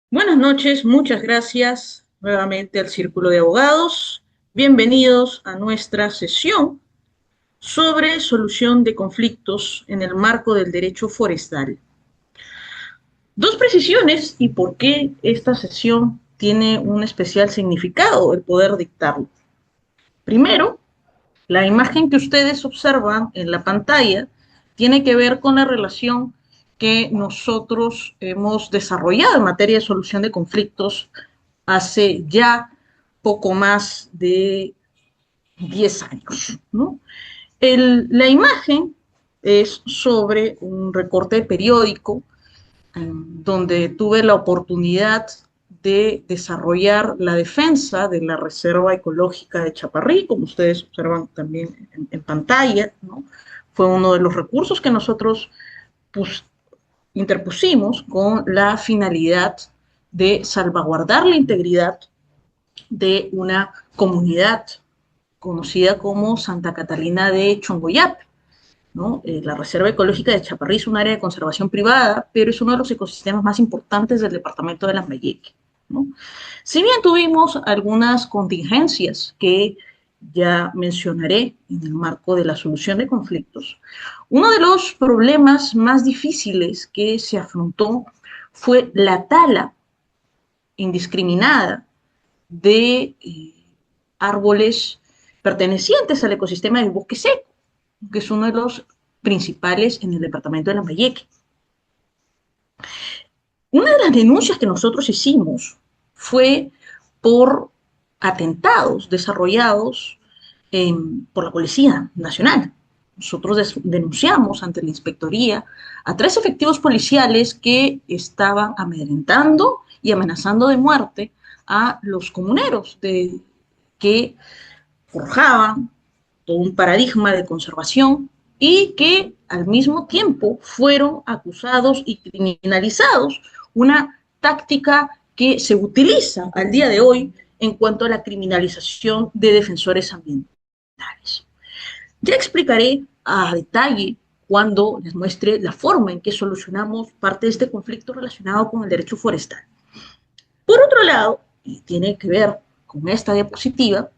Buenas noches, muchas gracias nuevamente al Círculo de Abogados. Bienvenidos a nuestra sesión sobre solución de conflictos en el marco del derecho forestal. Dos precisiones y por qué esta sesión tiene un especial significado el poder dictarlo. Primero, la imagen que ustedes observan en la pantalla tiene que ver con la relación que nosotros hemos desarrollado en materia de solución de conflictos hace ya poco más de 10 años, ¿no? La imagen es sobre un recorte periódico donde tuve la oportunidad de desarrollar la defensa de la Reserva Ecológica de Chaparrí, como ustedes observan también en pantalla, ¿no? Fue uno de los recursos que nosotros pues, interpusimos con la finalidad de salvaguardar la integridad de una comunidad conocida como Santa Catalina de Chongoyape, ¿no? La Reserva Ecológica de Chaparrí es un área de conservación privada, pero es uno de los ecosistemas más importantes del departamento de Lambayeque, ¿no? Si bien tuvimos algunas contingencias que ya mencionaré en el marco de la solución de conflictos, uno de los problemas más difíciles que se afrontó fue la tala indiscriminada de árboles pertenecientes al ecosistema del bosque seco, que es uno de los principales en el departamento de Lambayeque. Una de las denuncias que nosotros hicimos fue por atentados desarrollados por la Policía Nacional. Nosotros denunciamos ante la Inspectoría a 3 efectivos policiales que estaban amedrentando y amenazando de muerte a los comuneros que forjaban todo un paradigma de conservación y que al mismo tiempo fueron acusados y criminalizados, una táctica que se utiliza al día de hoy en cuanto a la criminalización de defensores ambientales. Ya explicaré a detalle cuando les muestre la forma en que solucionamos parte de este conflicto relacionado con el derecho forestal. Por otro lado, y tiene que ver con esta diapositiva,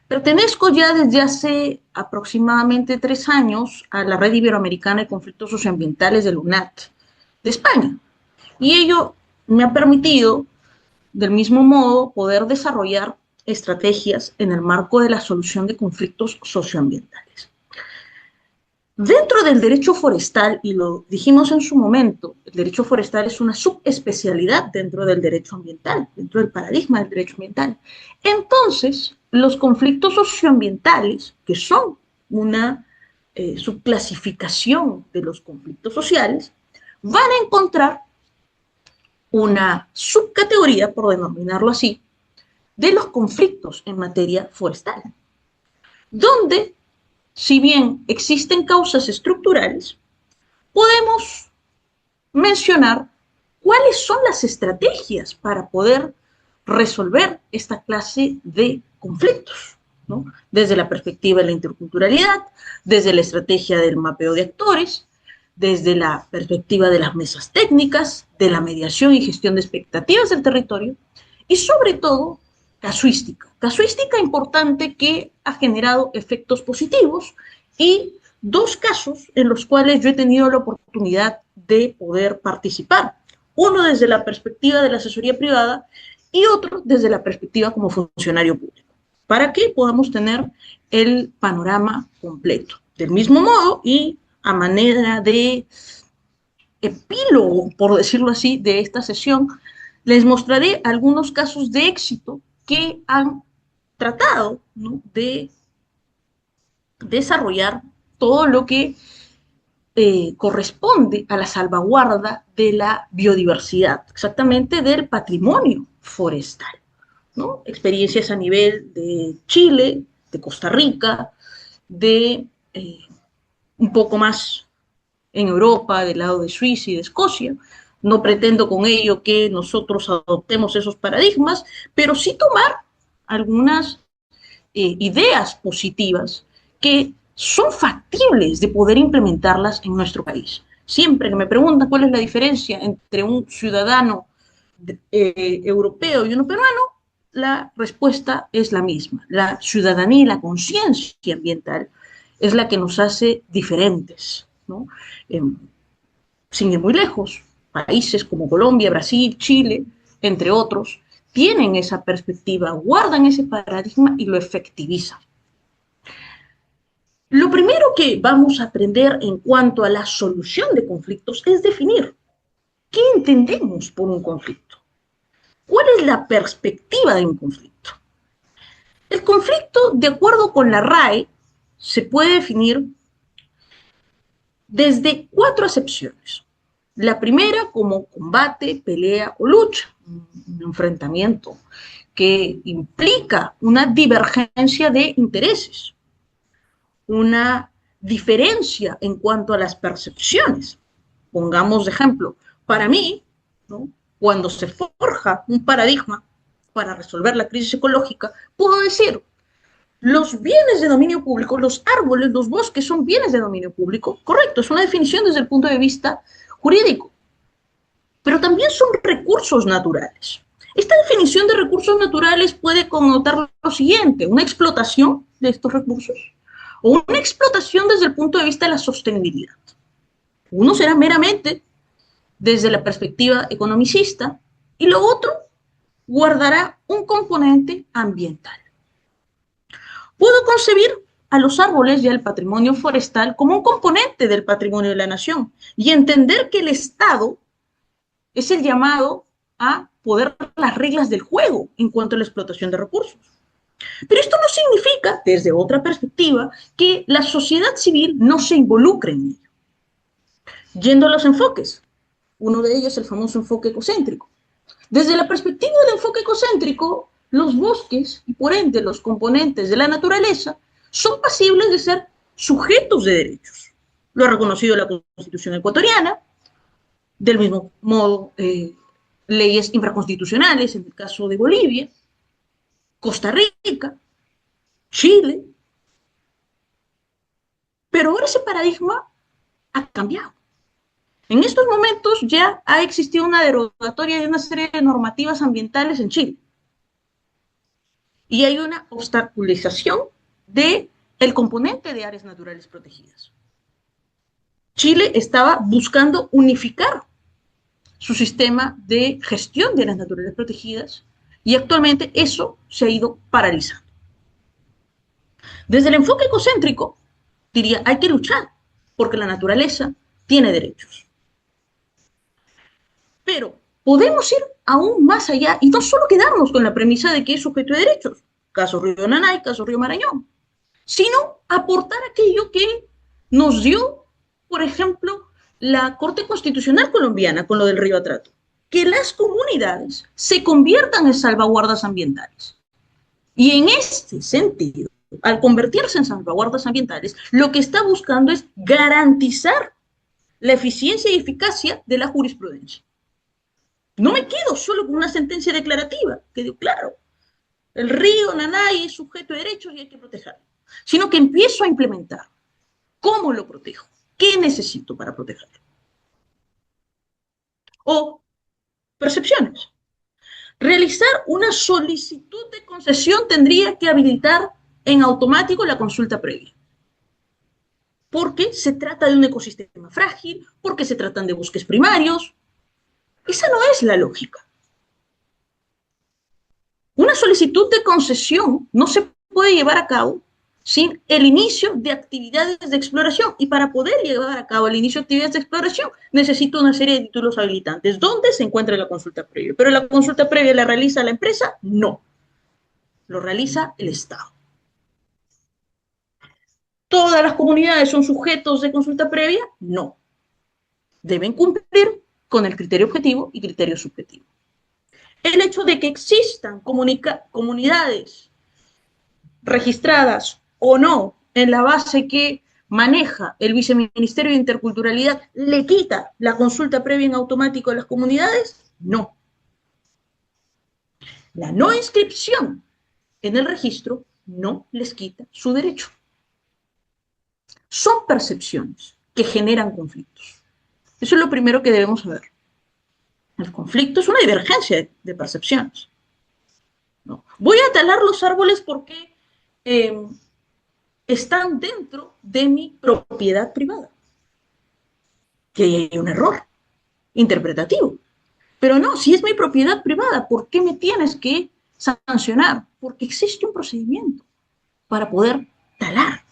pertenezco ya desde hace aproximadamente 3 años a la Red Iberoamericana de Conflictos Socioambientales del UNAT de España. Y ello me ha permitido, del mismo modo, poder desarrollar estrategias en el marco de la solución de conflictos socioambientales. Dentro del derecho forestal, y lo dijimos en su momento, el derecho forestal es una subespecialidad dentro del derecho ambiental, dentro del paradigma del derecho ambiental. Entonces, los conflictos socioambientales, que son una subclasificación de los conflictos sociales, van a encontrar una subcategoría, por denominarlo así, de los conflictos en materia forestal, donde si bien existen causas estructurales, podemos mencionar cuáles son las estrategias para poder resolver esta clase de conflictos, ¿no? Desde la perspectiva de la interculturalidad, desde la estrategia del mapeo de actores, desde la perspectiva de las mesas técnicas, de la mediación y gestión de expectativas del territorio y sobre todo casuística. Casuística importante que ha generado efectos positivos y 2 casos en los cuales yo he tenido la oportunidad de poder participar. Uno desde la perspectiva de la asesoría privada y otro desde la perspectiva como funcionario público, para que podamos tener el panorama completo. Del mismo modo y a manera de epílogo, por decirlo así, de esta sesión, les mostraré algunos casos de éxito que han tratado, ¿no?, de desarrollar todo lo que corresponde a la salvaguarda de la biodiversidad, exactamente del patrimonio forestal, ¿no? Experiencias a nivel de Chile, de Costa Rica, de un poco más en Europa, del lado de Suiza y de Escocia. No pretendo con ello que nosotros adoptemos esos paradigmas, pero sí tomar algunas ideas positivas que son factibles de poder implementarlas en nuestro país. Siempre que me preguntan cuál es la diferencia entre un ciudadano europeo y uno peruano, la respuesta es la misma. La ciudadanía y la conciencia ambiental es la que nos hace diferentes, ¿no? Eh, Sin ir muy lejos, países como Colombia, Brasil, Chile, entre otros, tienen esa perspectiva, guardan ese paradigma y lo efectivizan. Lo primero que vamos a aprender en cuanto a la solución de conflictos es definir qué entendemos por un conflicto. ¿Cuál es la perspectiva de un conflicto? El conflicto, de acuerdo con la RAE, se puede definir desde cuatro acepciones. La primera como combate, pelea o lucha, un enfrentamiento que implica una divergencia de intereses, una diferencia en cuanto a las percepciones. Pongamos de ejemplo, para mí, ¿no? Cuando se forja un paradigma para resolver la crisis ecológica, puedo decir, los bienes de dominio público, los árboles, los bosques son bienes de dominio público, correcto, es una definición desde el punto de vista jurídico, pero también son recursos naturales. Esta definición de recursos naturales puede connotar lo siguiente, una explotación de estos recursos o una explotación desde el punto de vista de la sostenibilidad. Uno será meramente desde la perspectiva economicista y lo otro guardará un componente ambiental. Puedo concebir a los árboles y al patrimonio forestal como un componente del patrimonio de la nación y entender que el Estado es el llamado a poder las reglas del juego en cuanto a la explotación de recursos. Pero esto no significa, desde otra perspectiva, que la sociedad civil no se involucre en ello. Yendo a los enfoques, uno de ellos es el famoso enfoque ecocéntrico. Desde la perspectiva del enfoque ecocéntrico, los bosques y por ende los componentes de la naturaleza son pasibles de ser sujetos de derechos. Lo ha reconocido la Constitución ecuatoriana, del mismo modo leyes infraconstitucionales en el caso de Bolivia, Costa Rica, Chile, pero ahora ese paradigma ha cambiado. En estos momentos ya ha existido una derogatoria de una serie de normativas ambientales en Chile. Y hay una obstaculización del componente de áreas naturales protegidas. Chile estaba buscando unificar su sistema de gestión de las naturales protegidas y actualmente eso se ha ido paralizando. Desde el enfoque ecocéntrico, diría, hay que luchar porque la naturaleza tiene derechos. Pero podemos ir aún más allá y no solo quedarnos con la premisa de que es sujeto de derechos, caso Río Nanay, caso Río Marañón, sino aportar aquello que nos dio, por ejemplo, la Corte Constitucional colombiana con lo del río Atrato, que las comunidades se conviertan en salvaguardas ambientales. Y en este sentido, al convertirse en salvaguardas ambientales, lo que está buscando es garantizar la eficiencia y eficacia de la jurisprudencia. No me quedo solo con una sentencia declarativa, que digo, claro, el río Nanay es sujeto de derechos y hay que protegerlo, sino que empiezo a implementar. ¿Cómo lo protejo? ¿Qué necesito para protegerlo? O percepciones. Realizar una solicitud de concesión tendría que habilitar en automático la consulta previa. Porque se trata de un ecosistema frágil, porque se tratan de bosques primarios. Esa no es la lógica. Una solicitud de concesión no se puede llevar a cabo sin el inicio de actividades de exploración. Y para poder llevar a cabo el inicio de actividades de exploración, necesito una serie de títulos habilitantes. ¿Dónde se encuentra la consulta previa? ¿Pero la consulta previa la realiza la empresa? No. Lo realiza el Estado. ¿Todas las comunidades son sujetos de consulta previa? No. Deben cumplir con el criterio objetivo y criterio subjetivo. El hecho de que existan comunidades registradas o no en la base que maneja el Viceministerio de Interculturalidad, ¿le quita la consulta previa en automático a las comunidades? No. La no inscripción en el registro no les quita su derecho. Son percepciones que generan conflictos. Eso es lo primero que debemos saber. El conflicto es una divergencia de percepciones, ¿no? Voy a talar los árboles porque eh, están dentro de mi propiedad privada. Que ahí hay un error interpretativo. Pero no, si es mi propiedad privada, ¿por qué me tienes que sancionar? Porque existe un procedimiento para poder talar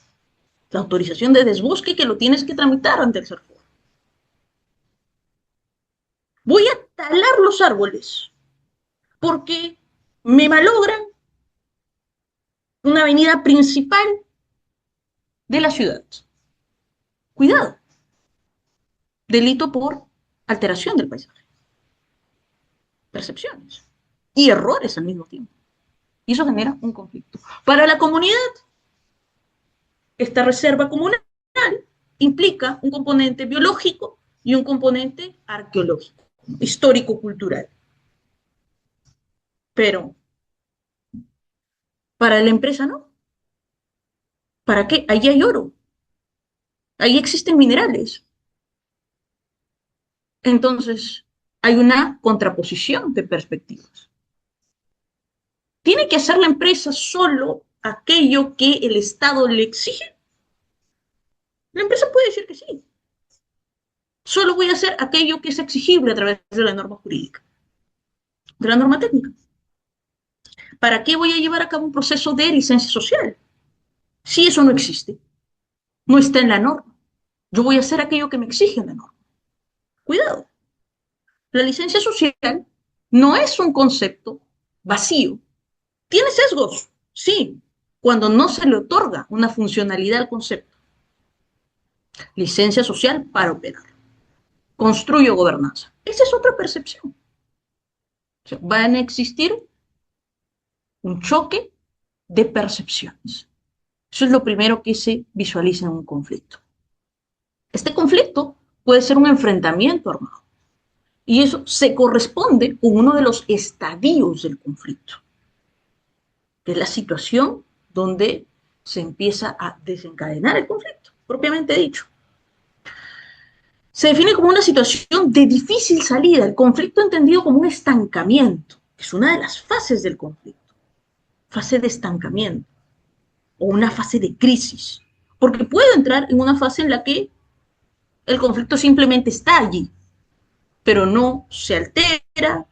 la autorización de desbosque que lo tienes que tramitar ante el SERFOR. Voy a talar los árboles porque me malogran una avenida principal de la ciudad. Cuidado, delito por alteración del paisaje, percepciones y errores al mismo tiempo. Y eso genera un conflicto. Para la comunidad, esta reserva comunal implica un componente biológico y un componente arqueológico, histórico-cultural. Pero para la empresa no. ¿Para qué? Allí hay oro, ahí existen minerales. Entonces, hay una contraposición de perspectivas. ¿Tiene que hacer la empresa solo aquello que el Estado le exige? La empresa puede decir que sí. Solo voy a hacer aquello que es exigible a través de la norma jurídica, de la norma técnica. ¿Para qué voy a llevar a cabo un proceso de licencia social? Si eso no existe, no está en la norma. Yo voy a hacer aquello que me exige la norma. Cuidado. La licencia social no es un concepto vacío. Tiene sesgos, sí, cuando no se le otorga una funcionalidad al concepto. Licencia social para operar. Construyo gobernanza. Esa es otra percepción. O sea, van a existir un choque de percepciones. Eso es lo primero que se visualiza en un conflicto. Este conflicto puede ser un enfrentamiento armado y eso se corresponde con uno de los estadios del conflicto, que es la situación donde se empieza a desencadenar el conflicto, propiamente dicho. Se define como una situación de difícil salida, el conflicto entendido como un estancamiento, que es una de las fases del conflicto, fase de estancamiento o una fase de crisis, porque puedo entrar en una fase en la que el conflicto simplemente está allí, pero no se altera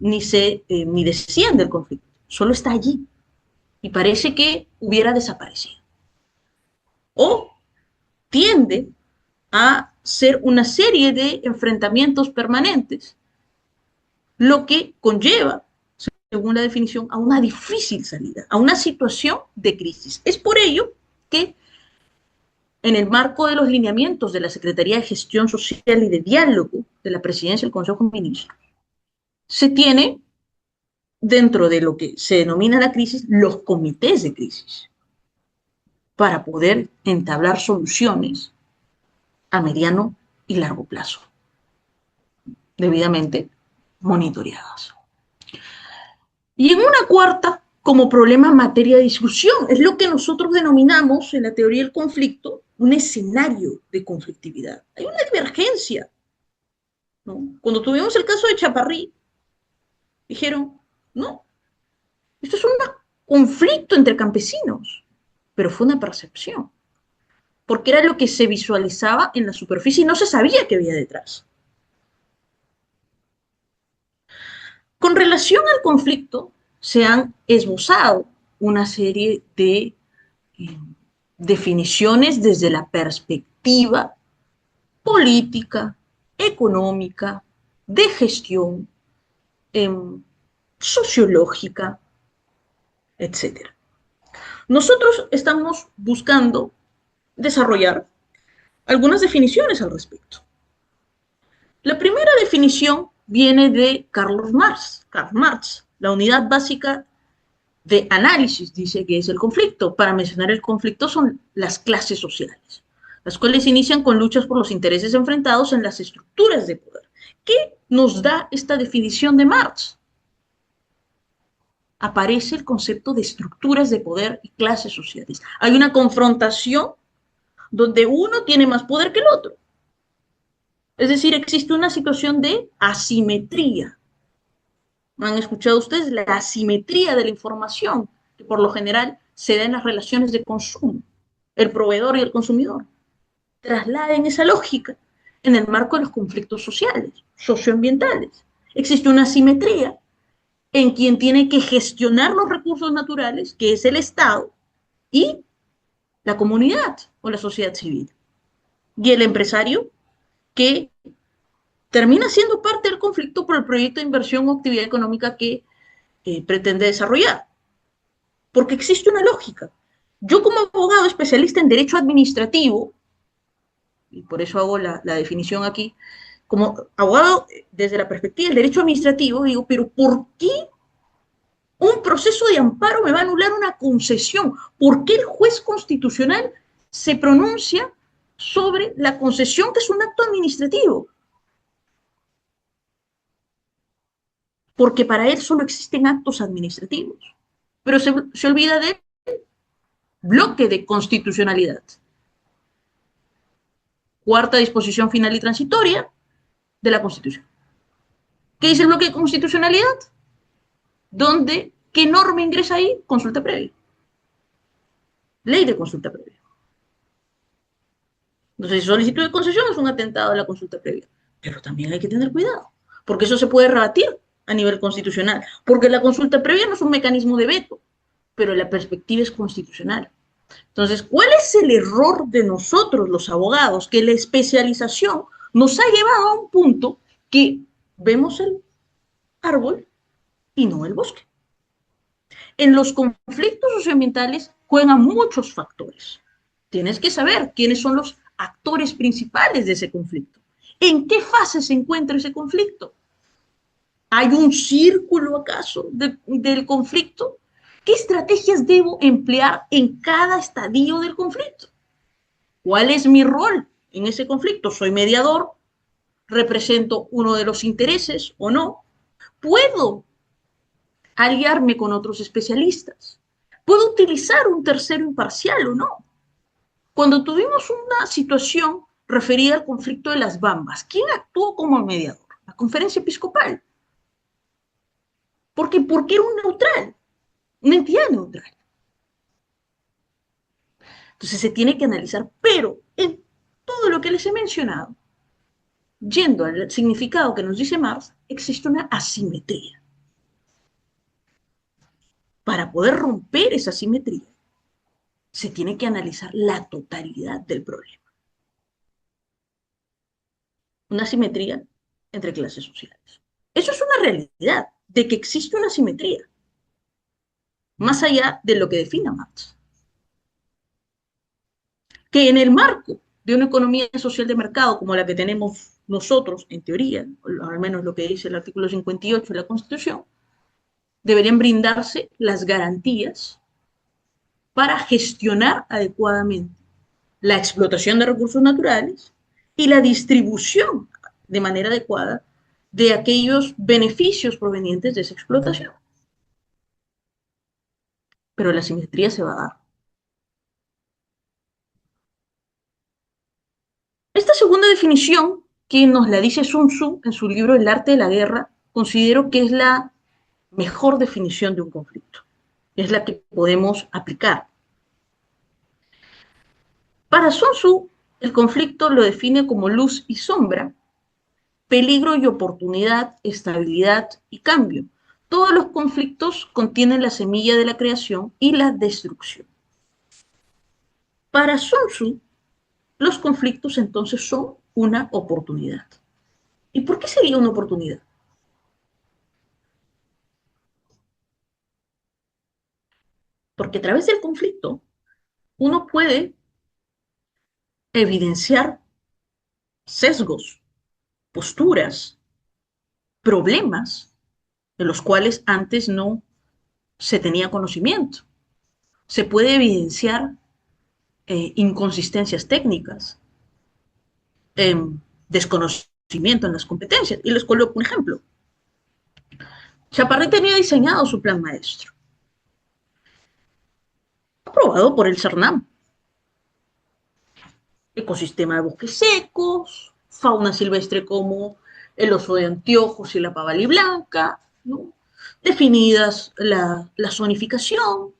ni desciende el conflicto, solo está allí y parece que hubiera desaparecido. O tiende a ser una serie de enfrentamientos permanentes, lo que conlleva, según la definición, a una difícil salida, a una situación de crisis. Es por ello que en el marco de los lineamientos de la Secretaría de Gestión Social y de Diálogo de la Presidencia del Consejo de Ministros, se tiene dentro de lo que se denomina la crisis los comités de crisis para poder entablar soluciones a mediano y largo plazo, debidamente monitoreadas. Y en una cuarta, como problema en materia de discusión, es lo que nosotros denominamos en la teoría del conflicto un escenario de conflictividad. Hay una divergencia, ¿no? Cuando tuvimos el caso de Chaparrí, dijeron, no, esto es un conflicto entre campesinos, pero fue una percepción, porque era lo que se visualizaba en la superficie y no se sabía qué había detrás. Con relación al conflicto, se han esbozado una serie de definiciones desde la perspectiva política, económica, de gestión, eh, sociológica, etcétera. Nosotros estamos buscando desarrollar algunas definiciones al respecto. La primera definición viene de Karl Marx, la unidad básica de análisis, dice que es el conflicto. Para mencionar el conflicto son las clases sociales, las cuales inician con luchas por los intereses enfrentados en las estructuras de poder. ¿Qué nos da esta definición de Marx? Aparece el concepto de estructuras de poder y clases sociales. Hay una confrontación donde uno tiene más poder que el otro. Es decir, existe una situación de asimetría. ¿Han escuchado ustedes la asimetría de la información que por lo general se da en las relaciones de consumo, el proveedor y el consumidor? Trasladen esa lógica en el marco de los conflictos sociales, socioambientales. Existe una asimetría en quien tiene que gestionar los recursos naturales, que es el Estado, y la comunidad o la sociedad civil. Y el empresario que termina siendo parte del conflicto por el proyecto de inversión o actividad económica que pretende desarrollar. Porque existe una lógica. Yo como abogado especialista en derecho administrativo, y por eso hago la definición aquí, como abogado desde la perspectiva del derecho administrativo, digo, pero ¿por qué un proceso de amparo me va a anular una concesión? ¿Por qué el juez constitucional se pronuncia sobre la concesión, que es un acto administrativo? Porque para él solo existen actos administrativos, pero se olvida del bloque de constitucionalidad. Cuarta disposición final y transitoria de la Constitución. ¿Qué dice el bloque de constitucionalidad? ¿Dónde? ¿Qué norma ingresa ahí? Consulta previa. Ley de consulta previa. Entonces, solicitud de concesión es un atentado a la consulta previa. Pero también hay que tener cuidado, porque eso se puede rebatir a nivel constitucional, porque la consulta previa no es un mecanismo de veto, pero la perspectiva es constitucional. Entonces, ¿cuál es el error de nosotros, los abogados? Que la especialización nos ha llevado a un punto que vemos el árbol y no el bosque. En los conflictos socioambientales juegan muchos factores. Tienes que saber quiénes son los actores principales de ese conflicto. ¿En qué fase se encuentra ese conflicto? ¿Hay un círculo acaso del conflicto? ¿Qué estrategias debo emplear en cada estadio del conflicto? ¿Cuál es mi rol en ese conflicto? ¿Soy mediador? ¿Represento uno de los intereses o no? ¿Puedo aliarme con otros especialistas? ¿Puedo utilizar un tercero imparcial o no? Cuando tuvimos una situación referida al conflicto de las Bambas, ¿quién actuó como mediador? La conferencia episcopal. ¿Por qué? Porque era un neutral, una entidad neutral. Entonces se tiene que analizar, pero en todo lo que les he mencionado, yendo al significado que nos dice Marx, existe una asimetría. Para poder romper esa asimetría, se tiene que analizar la totalidad del problema. Una asimetría entre clases sociales. Eso es una realidad, de que existe una asimetría, más allá de lo que defina Marx. Que en el marco de una economía social de mercado como la que tenemos nosotros, en teoría, al menos lo que dice el artículo 58 de la Constitución, deberían brindarse las garantías para gestionar adecuadamente la explotación de recursos naturales y la distribución de manera adecuada de aquellos beneficios provenientes de esa explotación. Pero la simetría se va a dar. Esta segunda definición, que nos la dice Sun Tzu en su libro El arte de la guerra, considero que es la mejor definición de un conflicto. Es la que podemos aplicar. Para Sun Tzu, el conflicto lo define como luz y sombra, peligro y oportunidad, estabilidad y cambio. Todos los conflictos contienen la semilla de la creación y la destrucción. Para Sun Tzu, los conflictos entonces son una oportunidad. ¿Y por qué sería una oportunidad? Porque a través del conflicto uno puede evidenciar sesgos, posturas, problemas de los cuales antes no se tenía conocimiento. Se puede evidenciar inconsistencias técnicas, eh, desconocimiento en las competencias. Y les coloco un ejemplo. Chaparré tenía diseñado su plan maestro, aprobado por el CERNAM. Ecosistema de bosques secos, fauna silvestre como el oso de anteojos y la pavali blanca, ¿no? Definidas la zonificación,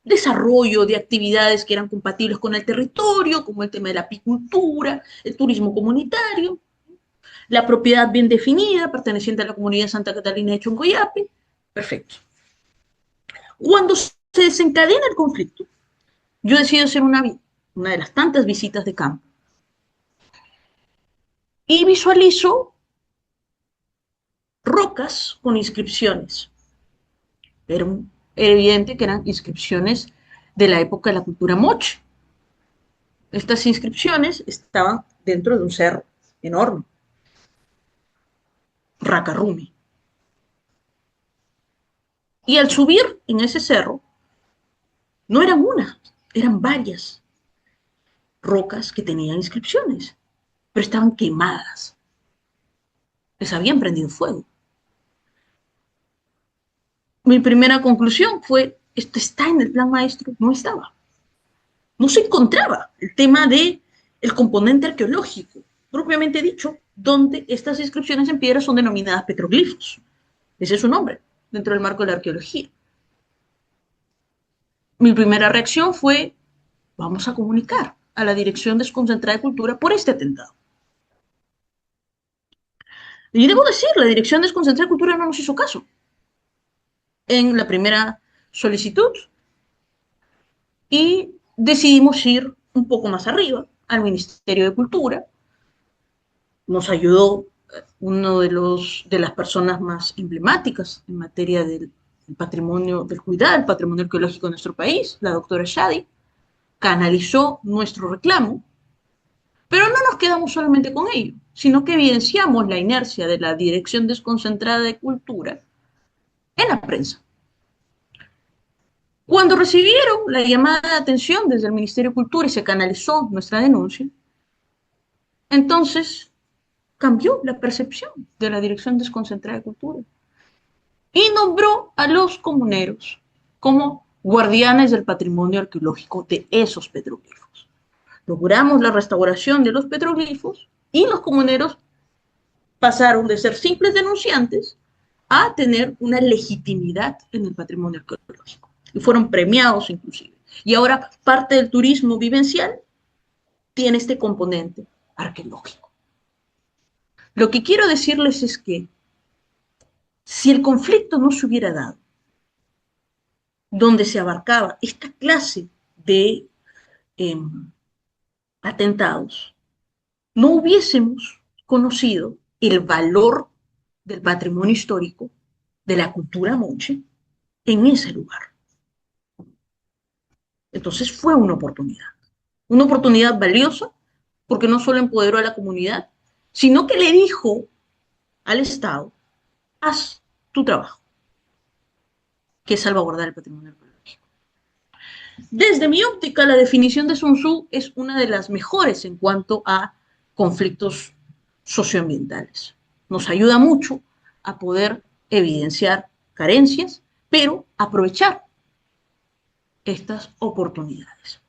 desarrollo de actividades que eran compatibles con el territorio, como el tema de la apicultura, el turismo comunitario, la propiedad bien definida, perteneciente a la comunidad de Santa Catalina de Choncoyape. Perfecto. Cuando se desencadena el conflicto, yo decido hacer una de las tantas visitas de campo y visualizo rocas con inscripciones. Era evidente que eran inscripciones de la época de la cultura moche. Estas inscripciones estaban dentro de un cerro enorme, Racarrumi. Y al subir en ese cerro, no eran una, eran varias rocas que tenían inscripciones, pero estaban quemadas, les habían prendido fuego. Mi primera conclusión fue, esto está en el plan maestro, no estaba. No se encontraba el tema del componente arqueológico, propiamente dicho, donde estas inscripciones en piedra son denominadas petroglifos. Ese es su nombre, dentro del marco de la arqueología. Mi primera reacción fue, vamos a comunicar a la Dirección Desconcentrada de Cultura por este atentado. Y debo decir, la Dirección Desconcentrada de Cultura no nos hizo caso. En la primera solicitud y decidimos ir un poco más arriba, al Ministerio de Cultura. Nos ayudó uno de las personas más emblemáticas en materia del patrimonio, del cuidado del patrimonio arqueológico de nuestro país, la doctora Shadi, canalizó nuestro reclamo, pero no nos quedamos solamente con ello, sino que evidenciamos la inercia de la Dirección Desconcentrada de Cultura en la prensa. Cuando recibieron la llamada de atención desde el Ministerio de Cultura y se canalizó nuestra denuncia, entonces cambió la percepción de la Dirección Desconcentrada de Cultura y nombró a los comuneros como guardianes del patrimonio arqueológico de esos petroglifos. Logramos la restauración de los petroglifos y los comuneros pasaron de ser simples denunciantes a tener una legitimidad en el patrimonio arqueológico y fueron premiados inclusive. Y ahora parte del turismo vivencial tiene este componente arqueológico. Lo que quiero decirles es que si el conflicto no se hubiera dado, donde se abarcaba esta clase de eh, atentados, no hubiésemos conocido el valor del patrimonio histórico de la cultura moche en ese lugar. Entonces fue una oportunidad valiosa, porque no solo empoderó a la comunidad, sino que le dijo al Estado, haz tu trabajo, que es salvaguardar el patrimonio arqueológico. Desde mi óptica, la definición de Sun Tzu es una de las mejores en cuanto a conflictos socioambientales. Nos ayuda mucho a poder evidenciar carencias, pero aprovechar estas oportunidades.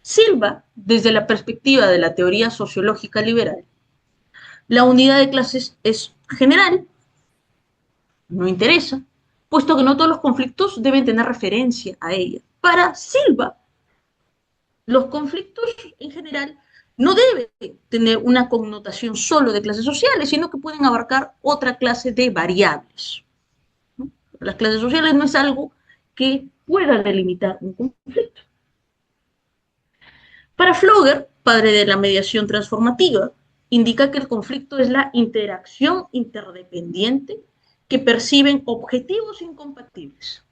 Silva, desde la perspectiva de la teoría sociológica liberal, la unidad de clases es general, no interesa, puesto que no todos los conflictos deben tener referencia a ella. Para Silva, los conflictos en general no deben tener una connotación solo de clases sociales, sino que pueden abarcar otra clase de variables. ¿No? Las clases sociales no es algo que pueda delimitar un conflicto. Para Flogger, padre de la mediación transformativa, indica que el conflicto es la interacción interdependiente que perciben objetivos incompatibles.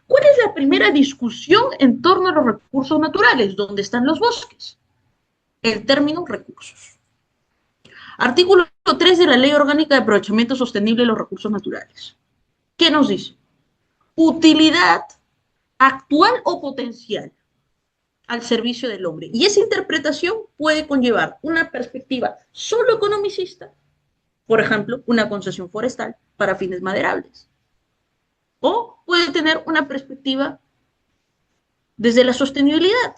¿Cuál es la primera discusión en torno a los recursos naturales? ¿Dónde están los bosques? El término recursos. Artículo 3 de la Ley Orgánica de Aprovechamiento Sostenible de los Recursos Naturales. ¿Qué nos dice? Utilidad actual o potencial al servicio del hombre. Y esa interpretación puede conllevar una perspectiva solo economicista, por ejemplo, una concesión forestal para fines maderables. O puede tener una perspectiva desde la sostenibilidad,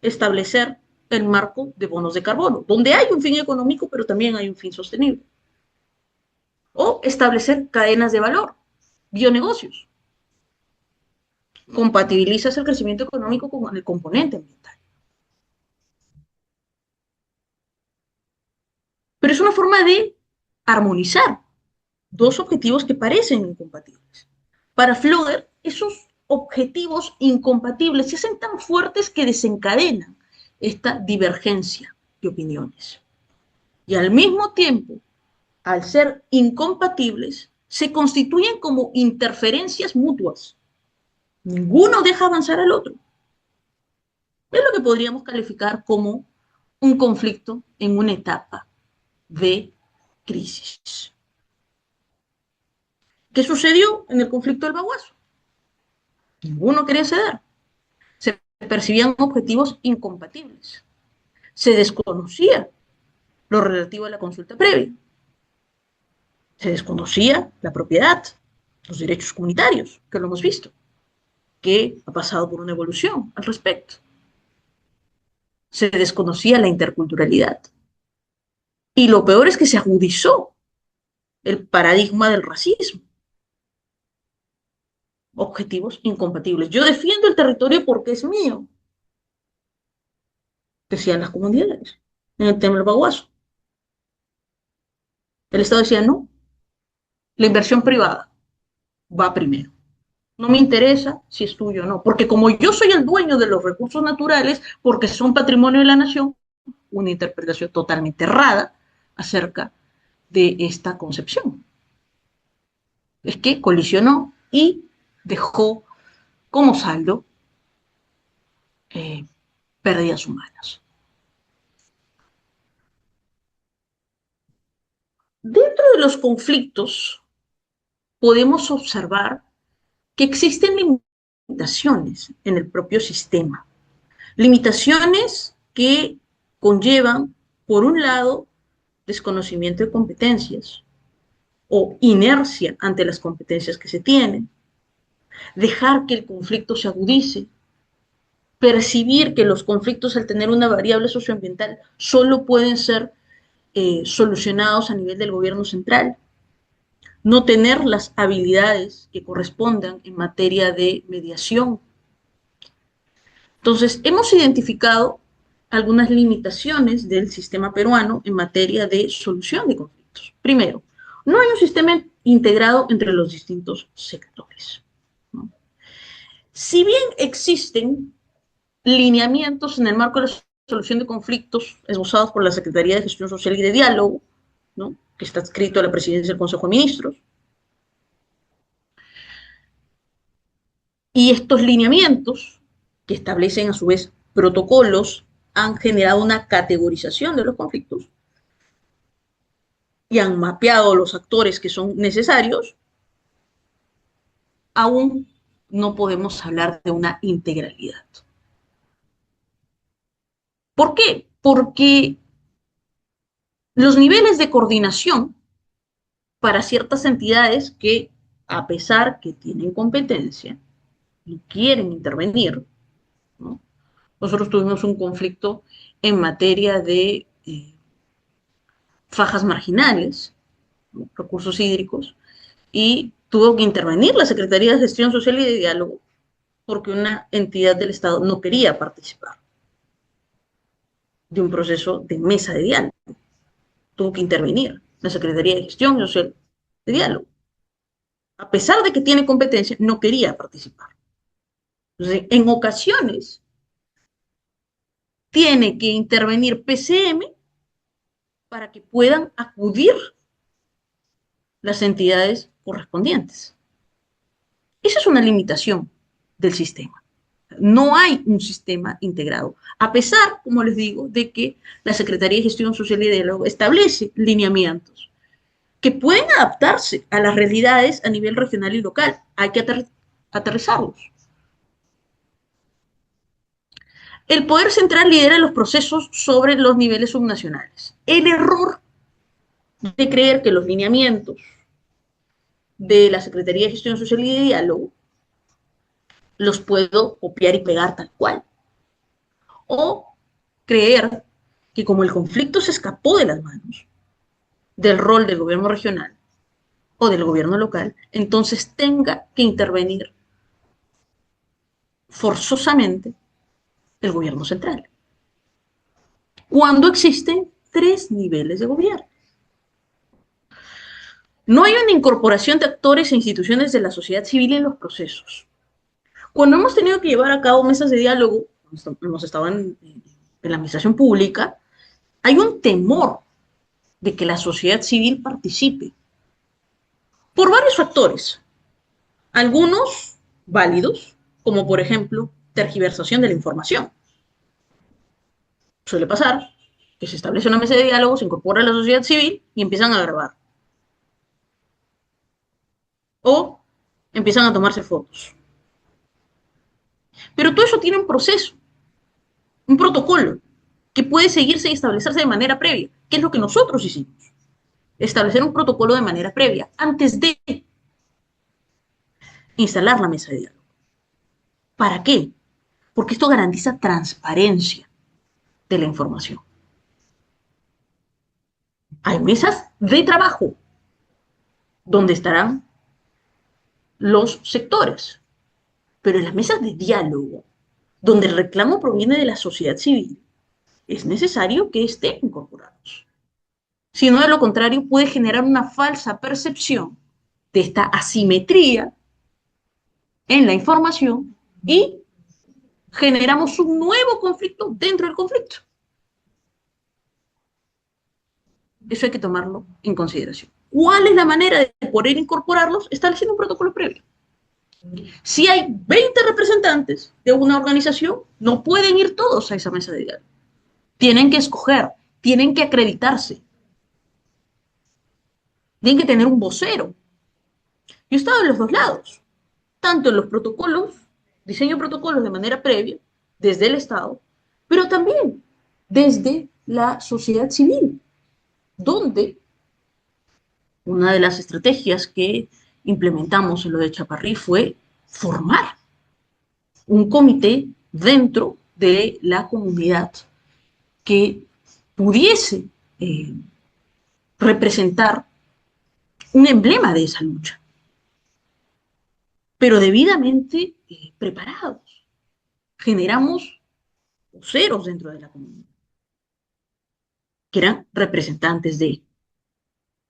establecer el marco de bonos de carbono, donde hay un fin económico, pero también hay un fin sostenible. O establecer cadenas de valor, bionegocios. Compatibilizas el crecimiento económico con el componente ambiental. Pero es una forma de armonizar dos objetivos que parecen incompatibles. Para Flöger, esos objetivos incompatibles se hacen tan fuertes que desencadenan esta divergencia de opiniones. Y al mismo tiempo, al ser incompatibles, se constituyen como interferencias mutuas. Ninguno deja avanzar al otro. Es lo que podríamos calificar como un conflicto en una etapa de crisis. ¿Qué sucedió en el conflicto del Baguazo? Ninguno quería ceder. Se percibían objetivos incompatibles. Se desconocía lo relativo a la consulta previa. Se desconocía la propiedad, los derechos comunitarios, que lo hemos visto, que ha pasado por una evolución al respecto. Se desconocía la interculturalidad. Y lo peor es que se agudizó el paradigma del racismo. Objetivos incompatibles. Yo defiendo el territorio porque es mío, decían las comunidades en el tema del Baguazo. El Estado decía no, la inversión privada va primero. No me interesa si es tuyo o no, porque como yo soy el dueño de los recursos naturales, porque son patrimonio de la nación, una interpretación totalmente errada acerca de esta concepción. Es que colisionó y dejó como saldo pérdidas humanas. Dentro de los conflictos podemos observar que existen limitaciones en el propio sistema. Limitaciones que conllevan, por un lado, desconocimiento de competencias o inercia ante las competencias que se tienen, dejar que el conflicto se agudice, percibir que los conflictos al tener una variable socioambiental solo pueden ser solucionados a nivel del gobierno central, no tener las habilidades que correspondan en materia de mediación. Entonces, hemos identificado algunas limitaciones del sistema peruano en materia de solución de conflictos. Primero, no hay un sistema integrado entre los distintos sectores, ¿no? Si bien existen lineamientos en el marco de la solución de conflictos esbozados por la Secretaría de Gestión Social y de Diálogo, ¿no?, que está adscrito a la presidencia del Consejo de Ministros, y estos lineamientos, que establecen a su vez protocolos, han generado una categorización de los conflictos y han mapeado los actores que son necesarios, aún no podemos hablar de una integralidad. ¿Por qué? Porque los niveles de coordinación para ciertas entidades que, a pesar que tienen competencia, no quieren intervenir, ¿no? Nosotros tuvimos un conflicto en materia de fajas marginales, ¿no?, recursos hídricos, y tuvo que intervenir la Secretaría de Gestión Social y de Diálogo porque una entidad del Estado no quería participar de un proceso de mesa de diálogo. Tuvo que intervenir la Secretaría de Gestión Social de Diálogo. A pesar de que tiene competencia, no quería participar. Entonces, en ocasiones, tiene que intervenir PCM para que puedan acudir las entidades correspondientes. Esa es una limitación del sistema. No hay un sistema integrado, a pesar, como les digo, de que la Secretaría de Gestión Social y Diálogo establece lineamientos que pueden adaptarse a las realidades a nivel regional y local. Hay que aterrizarlos. El poder central lidera los procesos sobre los niveles subnacionales. El error de creer que los lineamientos de la Secretaría de Gestión Social y de Diálogo los puedo copiar y pegar tal cual. O creer que como el conflicto se escapó de las manos del rol del gobierno regional o del gobierno local, entonces tenga que intervenir forzosamente el gobierno central. Cuando existen tres niveles de gobierno. No hay una incorporación de actores e instituciones de la sociedad civil en los procesos. Cuando hemos tenido que llevar a cabo mesas de diálogo, hemos estado en la administración pública, hay un temor de que la sociedad civil participe por varios factores. Algunos válidos, como por ejemplo tergiversación de la información. Suele pasar que se establece una mesa de diálogo, se incorpora a la sociedad civil y empiezan a grabar. O empiezan a tomarse fotos. Pero todo eso tiene un proceso, un protocolo, que puede seguirse y establecerse de manera previa, que es lo que nosotros hicimos. Establecer un protocolo de manera previa, antes de instalar la mesa de diálogo. ¿Para qué? Porque esto garantiza transparencia de la información. Hay mesas de trabajo donde estarán los sectores, pero en las mesas de diálogo, donde el reclamo proviene de la sociedad civil, es necesario que estén incorporados. Si no, de lo contrario, puede generar una falsa percepción de esta asimetría en la información y generamos un nuevo conflicto dentro del conflicto. Eso hay que tomarlo en consideración. ¿Cuál es la manera de poder incorporarlos? Estableciendo un protocolo previo. Si hay 20 representantes de una organización, no pueden ir todos a esa mesa de diálogo. Tienen que escoger, tienen que acreditarse, tienen que tener un vocero. Yo he estado en los dos lados, tanto en los protocolos, diseño de protocolos de manera previa, desde el Estado, pero también desde la sociedad civil, donde una de las estrategias que implementamos en lo de Chaparrí fue formar un comité dentro de la comunidad que pudiese representar un emblema de esa lucha, pero debidamente preparados. Generamos voceros dentro de la comunidad, que eran representantes de,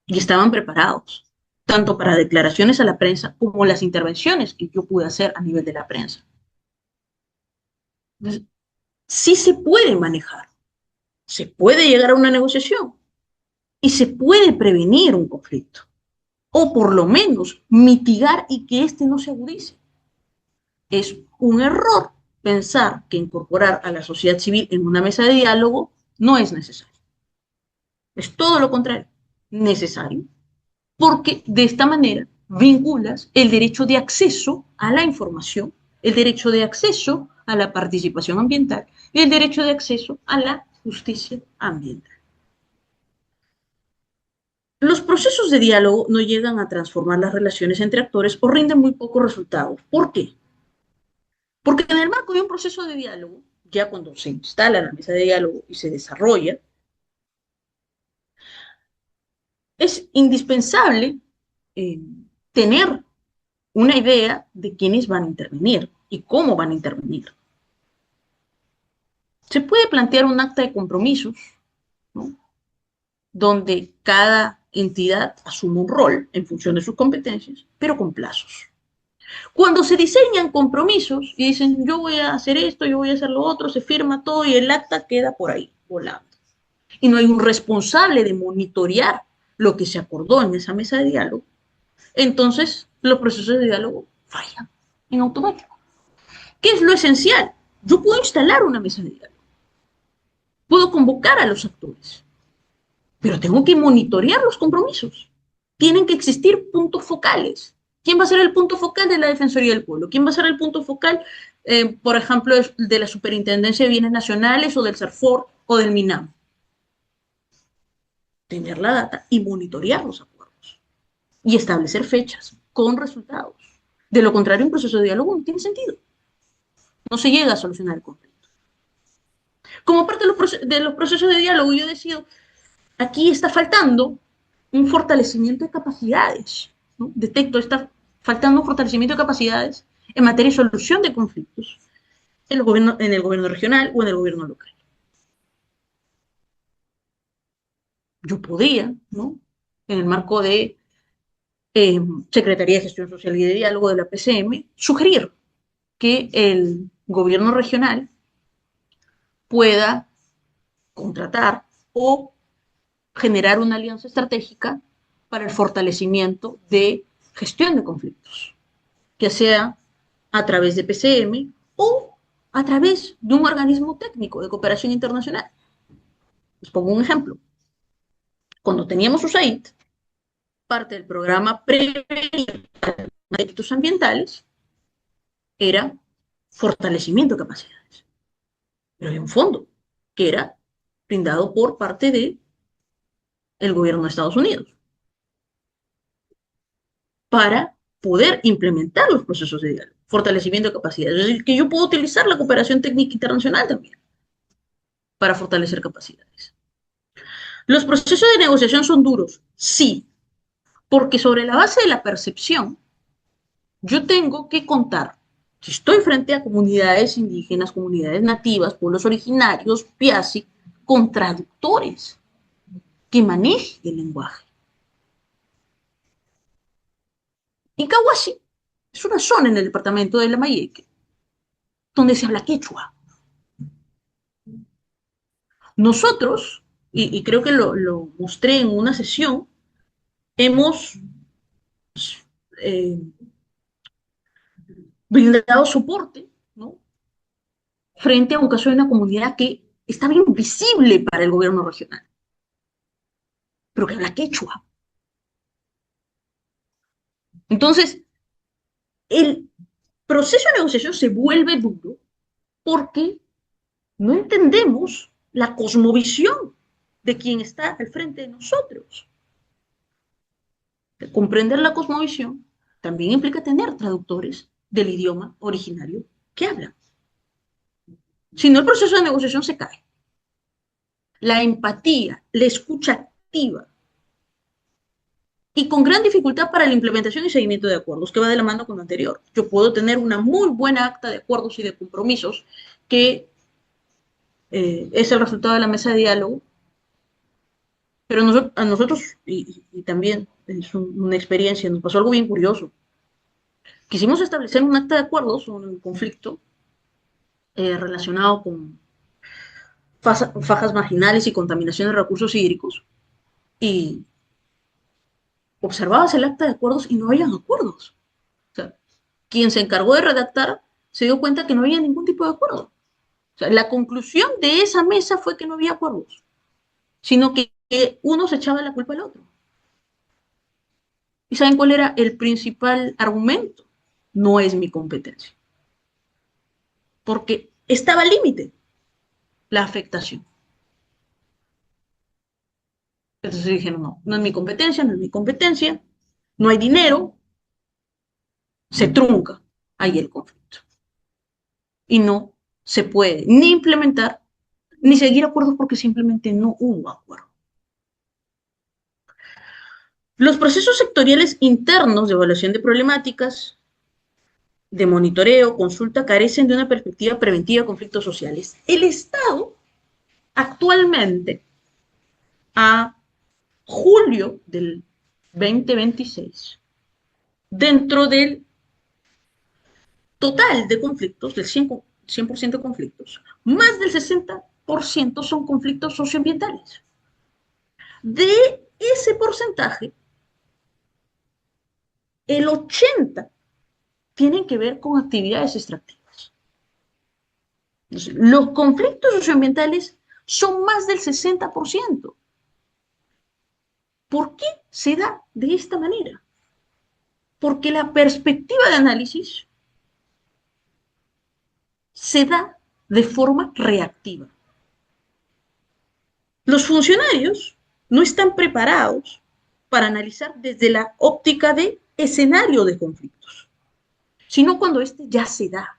y estaban preparados, tanto para declaraciones a la prensa como las intervenciones que yo pude hacer a nivel de la prensa. Entonces, sí se puede manejar, se puede llegar a una negociación y se puede prevenir un conflicto, o por lo menos mitigar y que éste no se agudice. Es un error pensar que incorporar a la sociedad civil en una mesa de diálogo no es necesario. Es todo lo contrario, necesario, porque de esta manera vinculas el derecho de acceso a la información, el derecho de acceso a la participación ambiental y el derecho de acceso a la justicia ambiental. Los procesos de diálogo no llegan a transformar las relaciones entre actores o rinden muy pocos resultados. ¿Por qué? Porque en el marco de un proceso de diálogo, ya cuando se instala la mesa de diálogo y se desarrolla, es indispensable eh, tener una idea de quiénes van a intervenir y cómo van a intervenir. Se puede plantear un acta de compromisos, ¿no?, donde cada entidad asume un rol en función de sus competencias, pero con plazos. Cuando se diseñan compromisos y dicen yo voy a hacer esto, yo voy a hacer lo otro, se firma todo y el acta queda por ahí volando. Y no hay un responsable de monitorear lo que se acordó en esa mesa de diálogo, entonces los procesos de diálogo fallan en automático. ¿Qué es lo esencial? Yo puedo instalar una mesa de diálogo, puedo convocar a los actores, pero tengo que monitorear los compromisos. Tienen que existir puntos focales. ¿Quién va a ser el punto focal de la Defensoría del Pueblo? ¿Quién va a ser el punto focal, por ejemplo, de la Superintendencia de Bienes Nacionales o del CERFOR o del MINAM? Tener la data y monitorear los acuerdos y establecer fechas con resultados. De lo contrario, un proceso de diálogo no tiene sentido. No se llega a solucionar el conflicto. Como parte de los procesos de diálogo, yo decido, aquí está faltando un fortalecimiento de capacidades, ¿no? Detecto, está faltando un fortalecimiento de capacidades en materia de solución de conflictos en el gobierno regional o en el gobierno local. Yo podría, ¿no? En el marco de Secretaría de Gestión Social y de Diálogo de la PCM, sugerir que el gobierno regional pueda contratar o generar una alianza estratégica para el fortalecimiento de gestión de conflictos, ya sea a través de PCM o a través de un organismo técnico de cooperación internacional. Les pongo un ejemplo. Cuando teníamos USAID, parte del programa Prevenir Delitos Ambientales era fortalecimiento de capacidades. Pero había un fondo que era brindado por parte del gobierno de Estados Unidos para poder implementar los procesos de diálogo, fortalecimiento de capacidades. Es decir, que yo puedo utilizar la cooperación técnica internacional también para fortalecer capacidades. Los procesos de negociación son duros, sí, porque sobre la base de la percepción, yo tengo que contar, si estoy frente a comunidades indígenas, comunidades nativas, pueblos originarios, PIASI, con traductores que manejen el lenguaje. Incahuasi es una zona en el departamento de Lambayeque donde se habla quechua. Nosotros, y creo que lo mostré en una sesión, hemos eh, brindado soporte, ¿no? Frente a un caso de una comunidad que está bien visible para el gobierno regional, pero que habla quechua. Entonces, el proceso de negociación se vuelve duro porque no entendemos la cosmovisión de quien está al frente de nosotros. Comprender la cosmovisión también implica tener traductores del idioma originario que hablan. Si no, el proceso de negociación se cae. La empatía, la escucha activa y con gran dificultad para la implementación y seguimiento de acuerdos, que va de la mano con lo anterior. Yo puedo tener una muy buena acta de acuerdos y de compromisos que es el resultado de la mesa de diálogo, pero a nosotros, y también es una experiencia, nos pasó algo bien curioso. Quisimos establecer un acta de acuerdos sobre un conflicto relacionado con fajas marginales y contaminación de recursos hídricos, y observabas el acta de acuerdos y no había acuerdos. O sea, quien se encargó de redactar se dio cuenta que no había ningún tipo de acuerdo. O sea, la conclusión de esa mesa fue que no había acuerdos, sino que uno se echaba la culpa al otro. ¿Y saben cuál era el principal argumento? No es mi competencia. Porque estaba al límite la afectación. Entonces dijeron, no, no es mi competencia, no es mi competencia, no hay dinero, se trunca ahí el conflicto. Y no se puede ni implementar ni seguir acuerdos porque simplemente no hubo acuerdo. Los procesos sectoriales internos de evaluación de problemáticas, de monitoreo, consulta, carecen de una perspectiva preventiva de conflictos sociales. El Estado actualmente, a julio del 2026, dentro del total de conflictos, del 100% de conflictos, más del 60% son conflictos socioambientales. De ese porcentaje, el 80% tienen que ver con actividades extractivas. Entonces, los conflictos socioambientales son más del 60%. ¿Por qué se da de esta manera? Porque la perspectiva de análisis se da de forma reactiva. Los funcionarios no están preparados para analizar desde la óptica de escenario de conflictos, sino cuando este ya se da.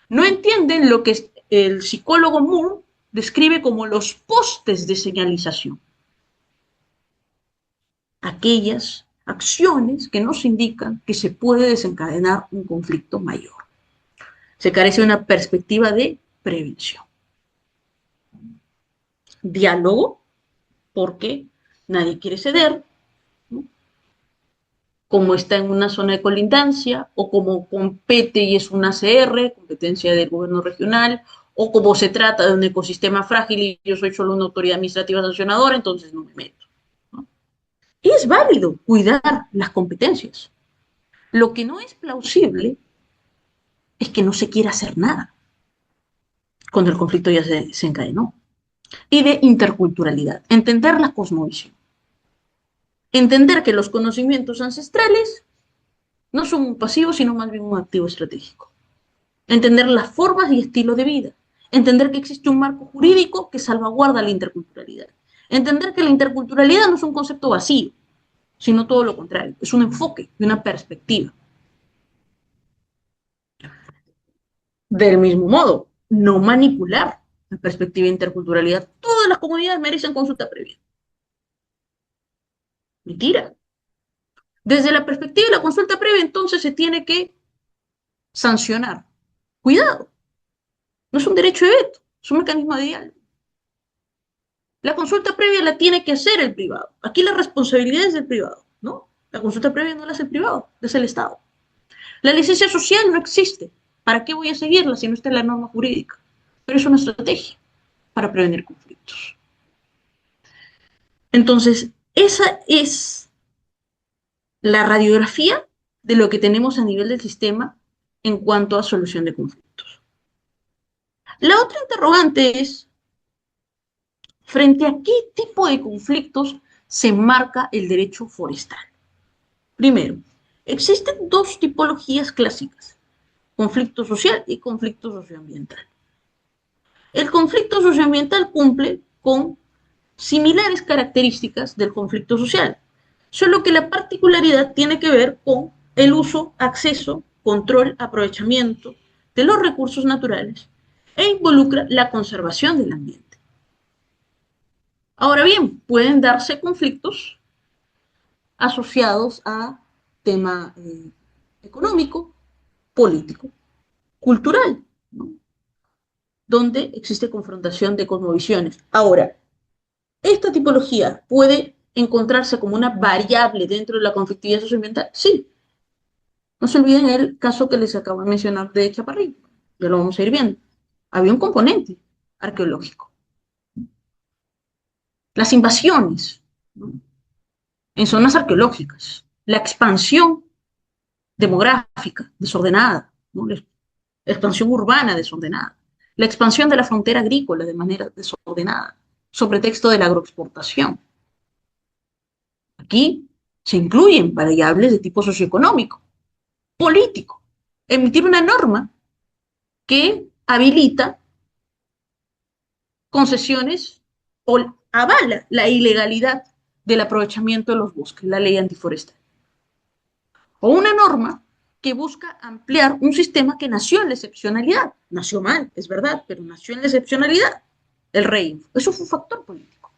No entienden lo que el psicólogo Moore describe como los postes de señalización. Aquellas acciones que nos indican que se puede desencadenar un conflicto mayor. Se carece de una perspectiva de prevención. Diálogo, porque nadie quiere ceder, ¿no? Como está en una zona de colindancia, o como compete y es una ACR, competencia del gobierno regional, o como se trata de un ecosistema frágil y yo soy solo una autoridad administrativa sancionadora, entonces no me meto, ¿no? Y es válido cuidar las competencias. Lo que no es plausible es que no se quiera hacer nada cuando el conflicto ya se encadenó. Y de interculturalidad, entender la cosmovisión. Entender que los conocimientos ancestrales no son un pasivo, sino más bien un activo estratégico. Entender las formas y estilo de vida. Entender que existe un marco jurídico que salvaguarda la interculturalidad. Entender que la interculturalidad no es un concepto vacío, sino todo lo contrario, es un enfoque y una perspectiva. Del mismo modo, no manipular la perspectiva de interculturalidad. Todas las comunidades merecen consulta previa. Mentira. Desde la perspectiva de la consulta previa, entonces se tiene que sancionar. Cuidado, no es un derecho de veto, es un mecanismo de diálogo. La consulta previa la tiene que hacer el privado. Aquí la responsabilidad es del privado, ¿no? La consulta previa no la hace el privado, es el Estado. La licencia social no existe. ¿Para qué voy a seguirla si no está en la norma jurídica? Pero es una estrategia para prevenir conflictos. Entonces, esa es la radiografía de lo que tenemos a nivel del sistema en cuanto a solución de conflictos. La otra interrogante es, ¿frente a qué tipo de conflictos se enmarca el derecho forestal? Primero, existen dos tipologías clásicas, conflicto social y conflicto socioambiental. El conflicto socioambiental cumple con similares características del conflicto social, solo que la particularidad tiene que ver con el uso, acceso, control, aprovechamiento de los recursos naturales e involucra la conservación del ambiente. Ahora bien, pueden darse conflictos asociados a tema económico, político, cultural, ¿no? Donde existe confrontación de cosmovisiones. Ahora, esta tipología puede encontrarse como una variable dentro de la conflictividad socioambiental. Sí, no se olviden el caso que les acabo de mencionar de Chaparrillo, ya lo vamos a ir viendo. Había un componente arqueológico. Las invasiones, ¿no? En zonas arqueológicas, la expansión demográfica desordenada, ¿no? La expansión urbana desordenada, la expansión de la frontera agrícola de manera desordenada, sobre texto de la agroexportación. Aquí se incluyen variables de tipo socioeconómico, político, emitir una norma que habilita concesiones o avala la ilegalidad del aprovechamiento de los bosques, la ley antiforestal. O una norma que busca ampliar un sistema que nació en la excepcionalidad. Nació mal, es verdad, pero nació en la excepcionalidad. El rey. Eso fue un factor político.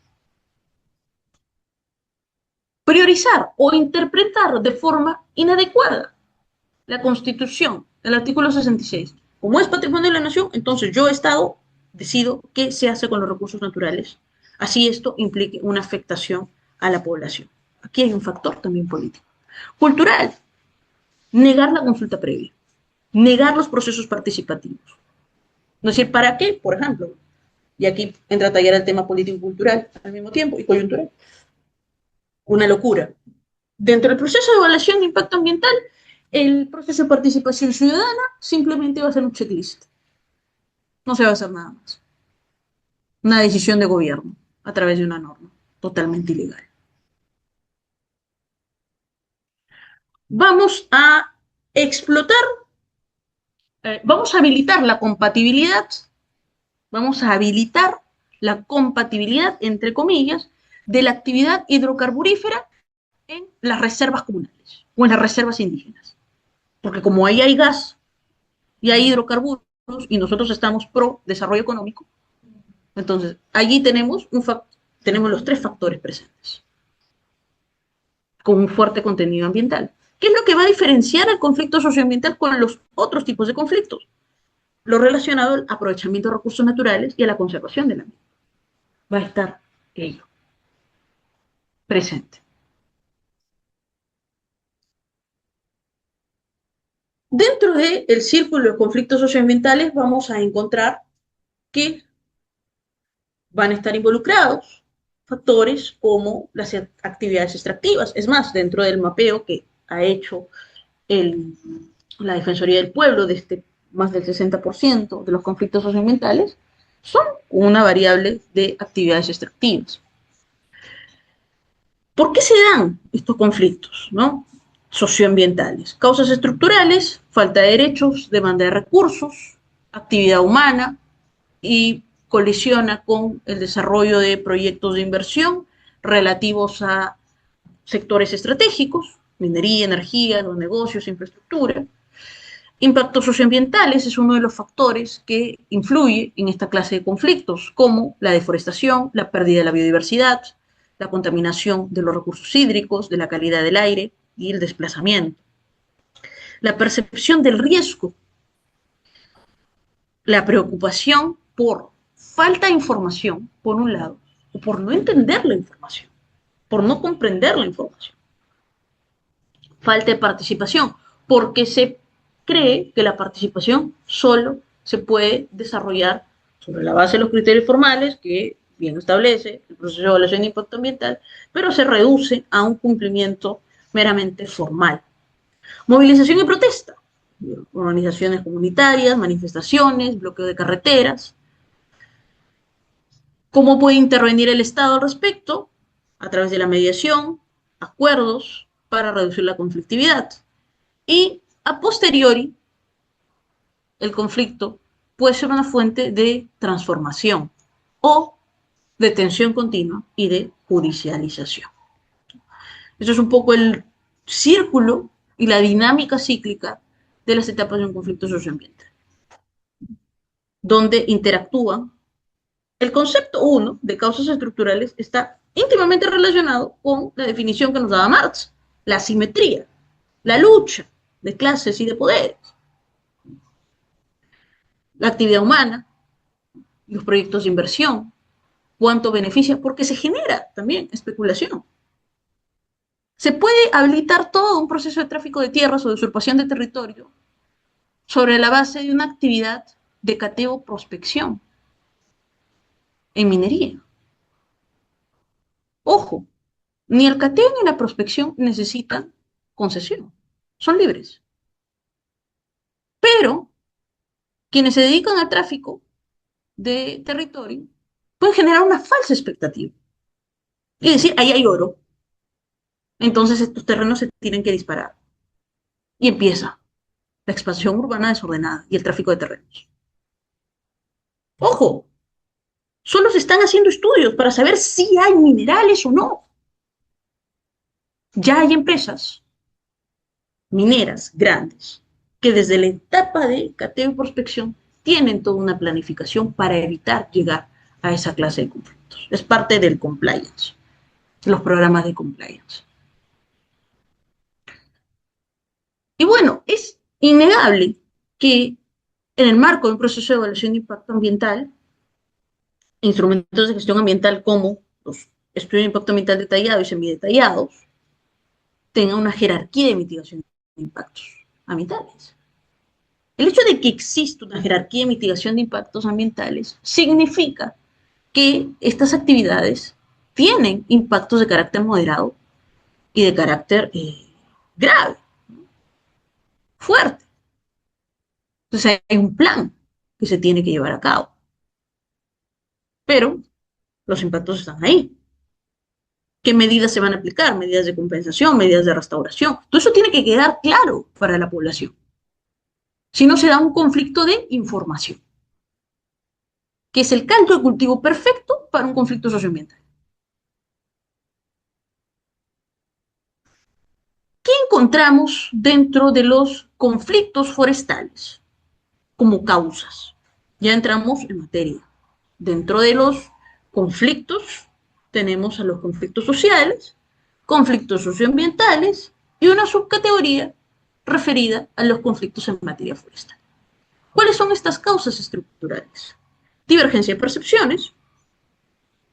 Priorizar o interpretar de forma inadecuada la Constitución, el artículo 66. Como es patrimonio de la nación, entonces yo, Estado, decido qué se hace con los recursos naturales. Así esto implique una afectación a la población. Aquí hay un factor también político. Cultural, negar la consulta previa, negar los procesos participativos. No es decir, ¿para qué? Por ejemplo, y aquí entra a tallar el tema político y cultural al mismo tiempo, y coyuntural. Una locura. Dentro del proceso de evaluación de impacto ambiental, el proceso de participación ciudadana simplemente va a ser un checklist. No se va a hacer nada más. Una decisión de gobierno a través de una norma totalmente ilegal. Vamos a explotar, vamos a habilitar la compatibilidad, vamos a habilitar la compatibilidad, entre comillas, de la actividad hidrocarburífera en las reservas comunales o en las reservas indígenas. Porque como ahí hay gas y hay hidrocarburos y nosotros estamos pro desarrollo económico, Entonces, allí tenemos los tres factores presentes, con un fuerte contenido ambiental. ¿Qué es lo que va a diferenciar el conflicto socioambiental con los otros tipos de conflictos? Lo relacionado al aprovechamiento de recursos naturales y a la conservación del ambiente. Va a estar ello presente. Dentro del círculo de conflictos socioambientales vamos a encontrar que van a estar involucrados factores como las actividades extractivas. Es más, dentro del mapeo que ha hecho el, la Defensoría del Pueblo de más del 60% de los conflictos socioambientales son una variable de actividades extractivas. ¿Por qué se dan estos conflictos, ¿no? Socioambientales? Causas estructurales, falta de derechos, demanda de recursos, actividad humana y colisiona con el desarrollo de proyectos de inversión relativos a sectores estratégicos, minería, energía, los negocios, infraestructura. Impactos socioambientales es uno de los factores que influye en esta clase de conflictos, como la deforestación, la pérdida de la biodiversidad, la contaminación de los recursos hídricos, de la calidad del aire y el desplazamiento. La percepción del riesgo, la preocupación por falta de información, por un lado, o por no entender la información, por no comprender la información. Falta de participación, porque se cree que la participación solo se puede desarrollar sobre la base de los criterios formales que bien establece el proceso de evaluación de impacto ambiental, pero se reduce a un cumplimiento meramente formal. Movilización y protesta, organizaciones comunitarias, manifestaciones, bloqueo de carreteras. ¿Cómo puede intervenir el Estado al respecto? A través de la mediación, acuerdos para reducir la conflictividad. Y a posteriori, el conflicto puede ser una fuente de transformación o de tensión continua y de judicialización. Eso es un poco el círculo y la dinámica cíclica de las etapas de un conflicto socioambiental, donde interactúan. El concepto 1 de causas estructurales está íntimamente relacionado con la definición que nos daba Marx, la asimetría, la lucha de clases y de poderes, la actividad humana, los proyectos de inversión, cuánto beneficia, porque se genera también especulación. Se puede habilitar todo un proceso de tráfico de tierras o de usurpación de territorio sobre la base de una actividad de cateo prospección en minería. Ojo, ni el cateo ni la prospección necesitan concesión, son libres. Pero quienes se dedican al tráfico de territorio pueden generar una falsa expectativa y decir, ahí hay oro, entonces estos terrenos se tienen que disparar. Y empieza la expansión urbana desordenada y el tráfico de terrenos. Ojo, solo se están haciendo estudios para saber si hay minerales o no. Ya hay empresas mineras grandes que desde la etapa de cateo y prospección tienen toda una planificación para evitar llegar a esa clase de conflictos. Es parte del compliance, los programas de compliance. Y bueno, es innegable que en el marco de un proceso de evaluación de impacto ambiental, instrumentos de gestión ambiental como los estudios de impacto ambiental detallados y semidetallados, tenga una jerarquía de mitigación de impactos ambientales. El hecho de que exista una jerarquía de mitigación de impactos ambientales significa que estas actividades tienen impactos de carácter moderado y de carácter grave, fuerte. Entonces hay un plan que se tiene que llevar a cabo. Pero los impactos están ahí. ¿Qué medidas se van a aplicar? Medidas de compensación, medidas de restauración. Todo eso tiene que quedar claro para la población. Si no, se da un conflicto de información, que es el caldo de cultivo perfecto para un conflicto socioambiental. ¿Qué encontramos dentro de los conflictos forestales como causas? Ya entramos en materia. Dentro de los conflictos tenemos a los conflictos sociales, conflictos socioambientales y una subcategoría referida a los conflictos en materia forestal. ¿Cuáles son estas causas estructurales? Divergencia de percepciones,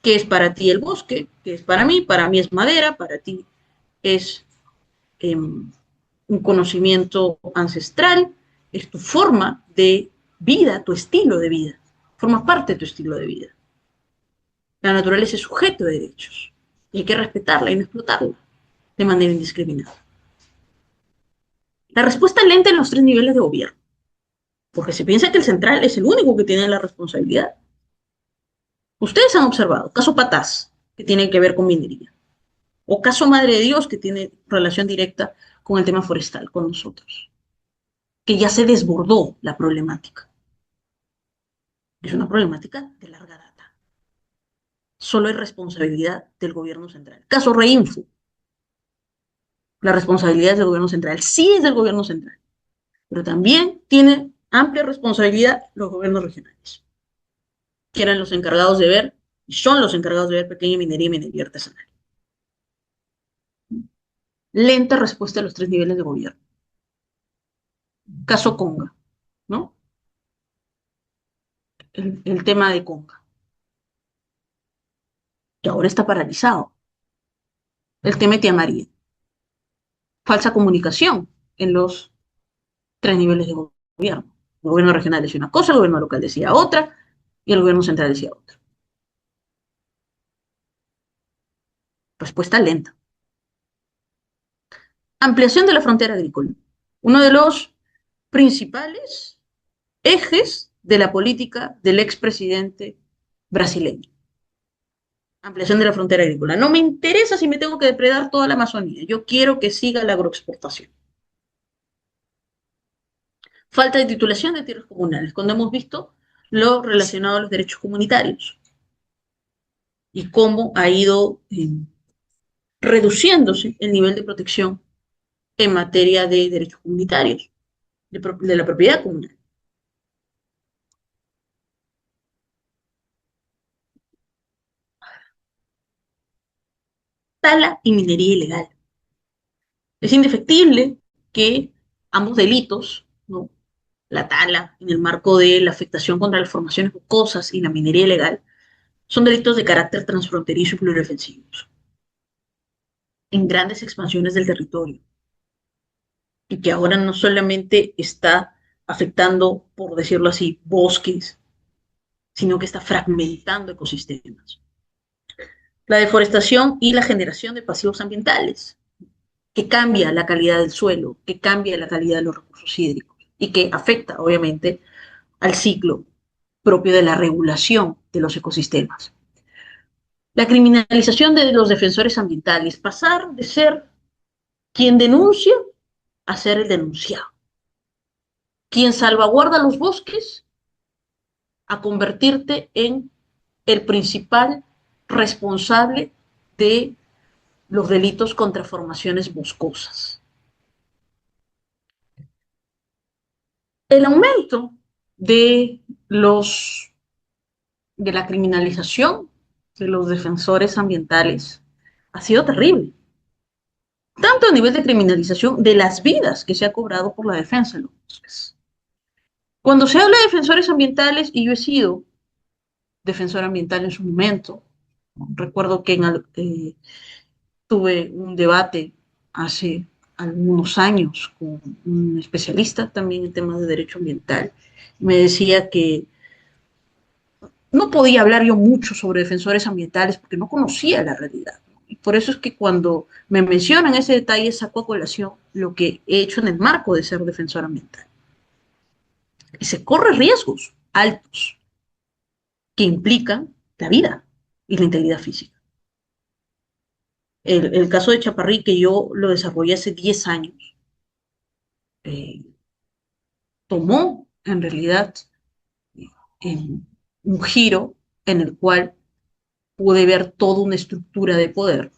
que es para ti el bosque, que es para mí es madera, para ti es un conocimiento ancestral, es tu forma de vida, tu estilo de vida, forma parte de tu estilo de vida. La naturaleza es sujeto de derechos y hay que respetarla y no explotarla de manera indiscriminada. La respuesta lenta en los tres niveles de gobierno, porque se piensa que el central es el único que tiene la responsabilidad. Ustedes han observado, caso Patás, que tiene que ver con minería, o caso Madre de Dios, que tiene relación directa con el tema forestal, con nosotros, que ya se desbordó la problemática. Es una problemática de larga data. Solo es responsabilidad del gobierno central. Caso Reinfo, la responsabilidad es del gobierno central. Sí es del gobierno central, pero también tiene amplia responsabilidad los gobiernos regionales, que eran los encargados de ver, y son los encargados de ver pequeña minería y minería artesanal. Lenta respuesta a los tres niveles de gobierno. Caso Conga, ¿no? El tema de Conga, que ahora está paralizado. El tema de Tía María. Falsa comunicación en los tres niveles de gobierno. El gobierno regional decía una cosa, el gobierno local decía otra, y el gobierno central decía otra. Respuesta lenta. Ampliación de la frontera agrícola. Uno de los principales ejes de la política del expresidente brasileño. Ampliación de la frontera agrícola. No me interesa si me tengo que depredar toda la Amazonía. Yo quiero que siga la agroexportación. Falta de titulación de tierras comunales, cuando hemos visto lo relacionado a los derechos comunitarios y cómo ha ido reduciéndose el nivel de protección en materia de derechos comunitarios, de la propiedad comunal. Tala y minería ilegal. Es indefectible que ambos delitos, ¿no? La tala en el marco de la afectación contra las formaciones boscosas y la minería ilegal, son delitos de carácter transfronterizo y pluridefensivos, en grandes expansiones del territorio, y que ahora no solamente está afectando, por decirlo así, bosques, sino que está fragmentando ecosistemas. La deforestación y la generación de pasivos ambientales, que cambia la calidad del suelo, que cambia la calidad de los recursos hídricos y que afecta, obviamente, al ciclo propio de la regulación de los ecosistemas. La criminalización de los defensores ambientales, pasar de ser quien denuncia a ser el denunciado, quien salvaguarda los bosques a convertirte en el principal responsable de los delitos contra formaciones boscosas. El aumento de de la criminalización de los defensores ambientales ha sido terrible. Tanto a nivel de criminalización de las vidas que se ha cobrado por la defensa de los bosques. Cuando se habla de defensores ambientales, y yo he sido defensor ambiental en su momento, recuerdo que tuve un debate hace algunos años con un especialista también en temas de derecho ambiental. Me decía que no podía hablar yo mucho sobre defensores ambientales porque no conocía la realidad. Y por eso es que cuando me mencionan ese detalle, saco a colación lo que he hecho en el marco de ser defensor ambiental. Y se corren riesgos altos que implican la vida y la integridad física. El caso de Chaparrí, que yo lo desarrollé hace 10 años, eh, tomó en realidad un giro en el cual pude ver toda una estructura de poder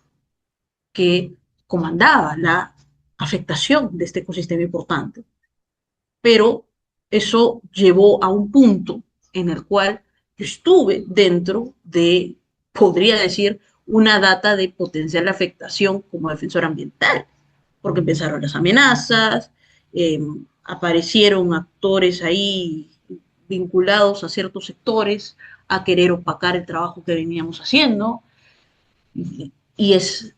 que comandaba la afectación de este ecosistema importante, pero eso llevó a un punto en el cual yo estuve dentro de, podría decir, una data de potencial afectación como defensor ambiental, porque empezaron las amenazas, eh, aparecieron actores ahí vinculados a ciertos sectores a querer opacar el trabajo que veníamos haciendo, y es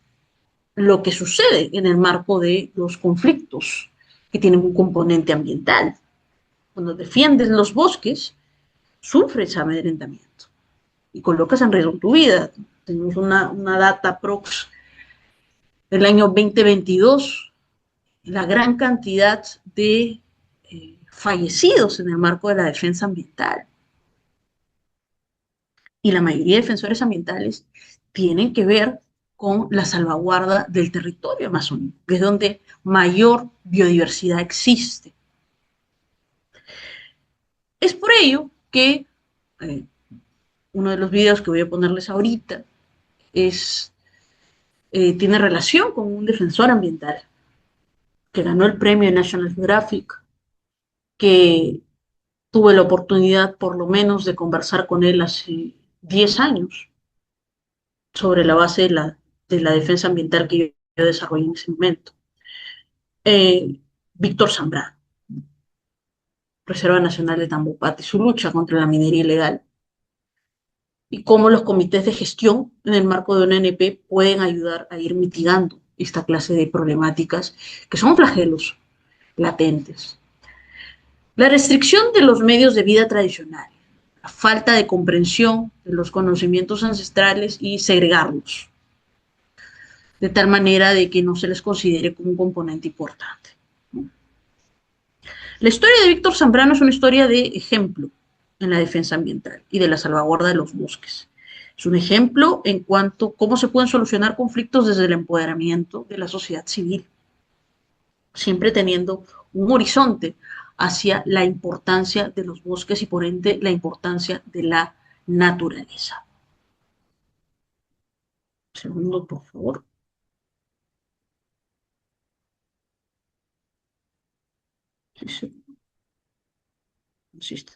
lo que sucede en el marco de los conflictos que tienen un componente ambiental. Cuando defiendes los bosques, sufres amedrentamiento y colocas en riesgo tu vida. Tenemos una data prox del año 2022, la gran cantidad de fallecidos en el marco de la defensa ambiental. Y la mayoría de defensores ambientales tienen que ver con la salvaguarda del territorio amazónico, que es donde mayor biodiversidad existe. Es por ello que eh, uno de los videos que voy a ponerles ahorita tiene relación con un defensor ambiental que ganó el premio National Geographic, que tuve la oportunidad por lo menos de conversar con él hace 10 años sobre la base de la defensa ambiental que yo desarrollé en ese momento. Víctor Zambrano, Reserva Nacional de Tambopata, y su lucha contra la minería ilegal, y cómo los comités de gestión en el marco de una ONP pueden ayudar a ir mitigando esta clase de problemáticas que son flagelos latentes. La restricción de los medios de vida tradicional, la falta de comprensión de los conocimientos ancestrales y segregarlos, de tal manera de que no se les considere como un componente importante. La historia de Víctor Zambrano es una historia de ejemplo en la defensa ambiental y de la salvaguarda de los bosques. Es un ejemplo en cuanto a cómo se pueden solucionar conflictos desde el empoderamiento de la sociedad civil, siempre teniendo un horizonte hacia la importancia de los bosques y por ende la importancia de la naturaleza. Un segundo, por favor. Sí, sí. Insisto.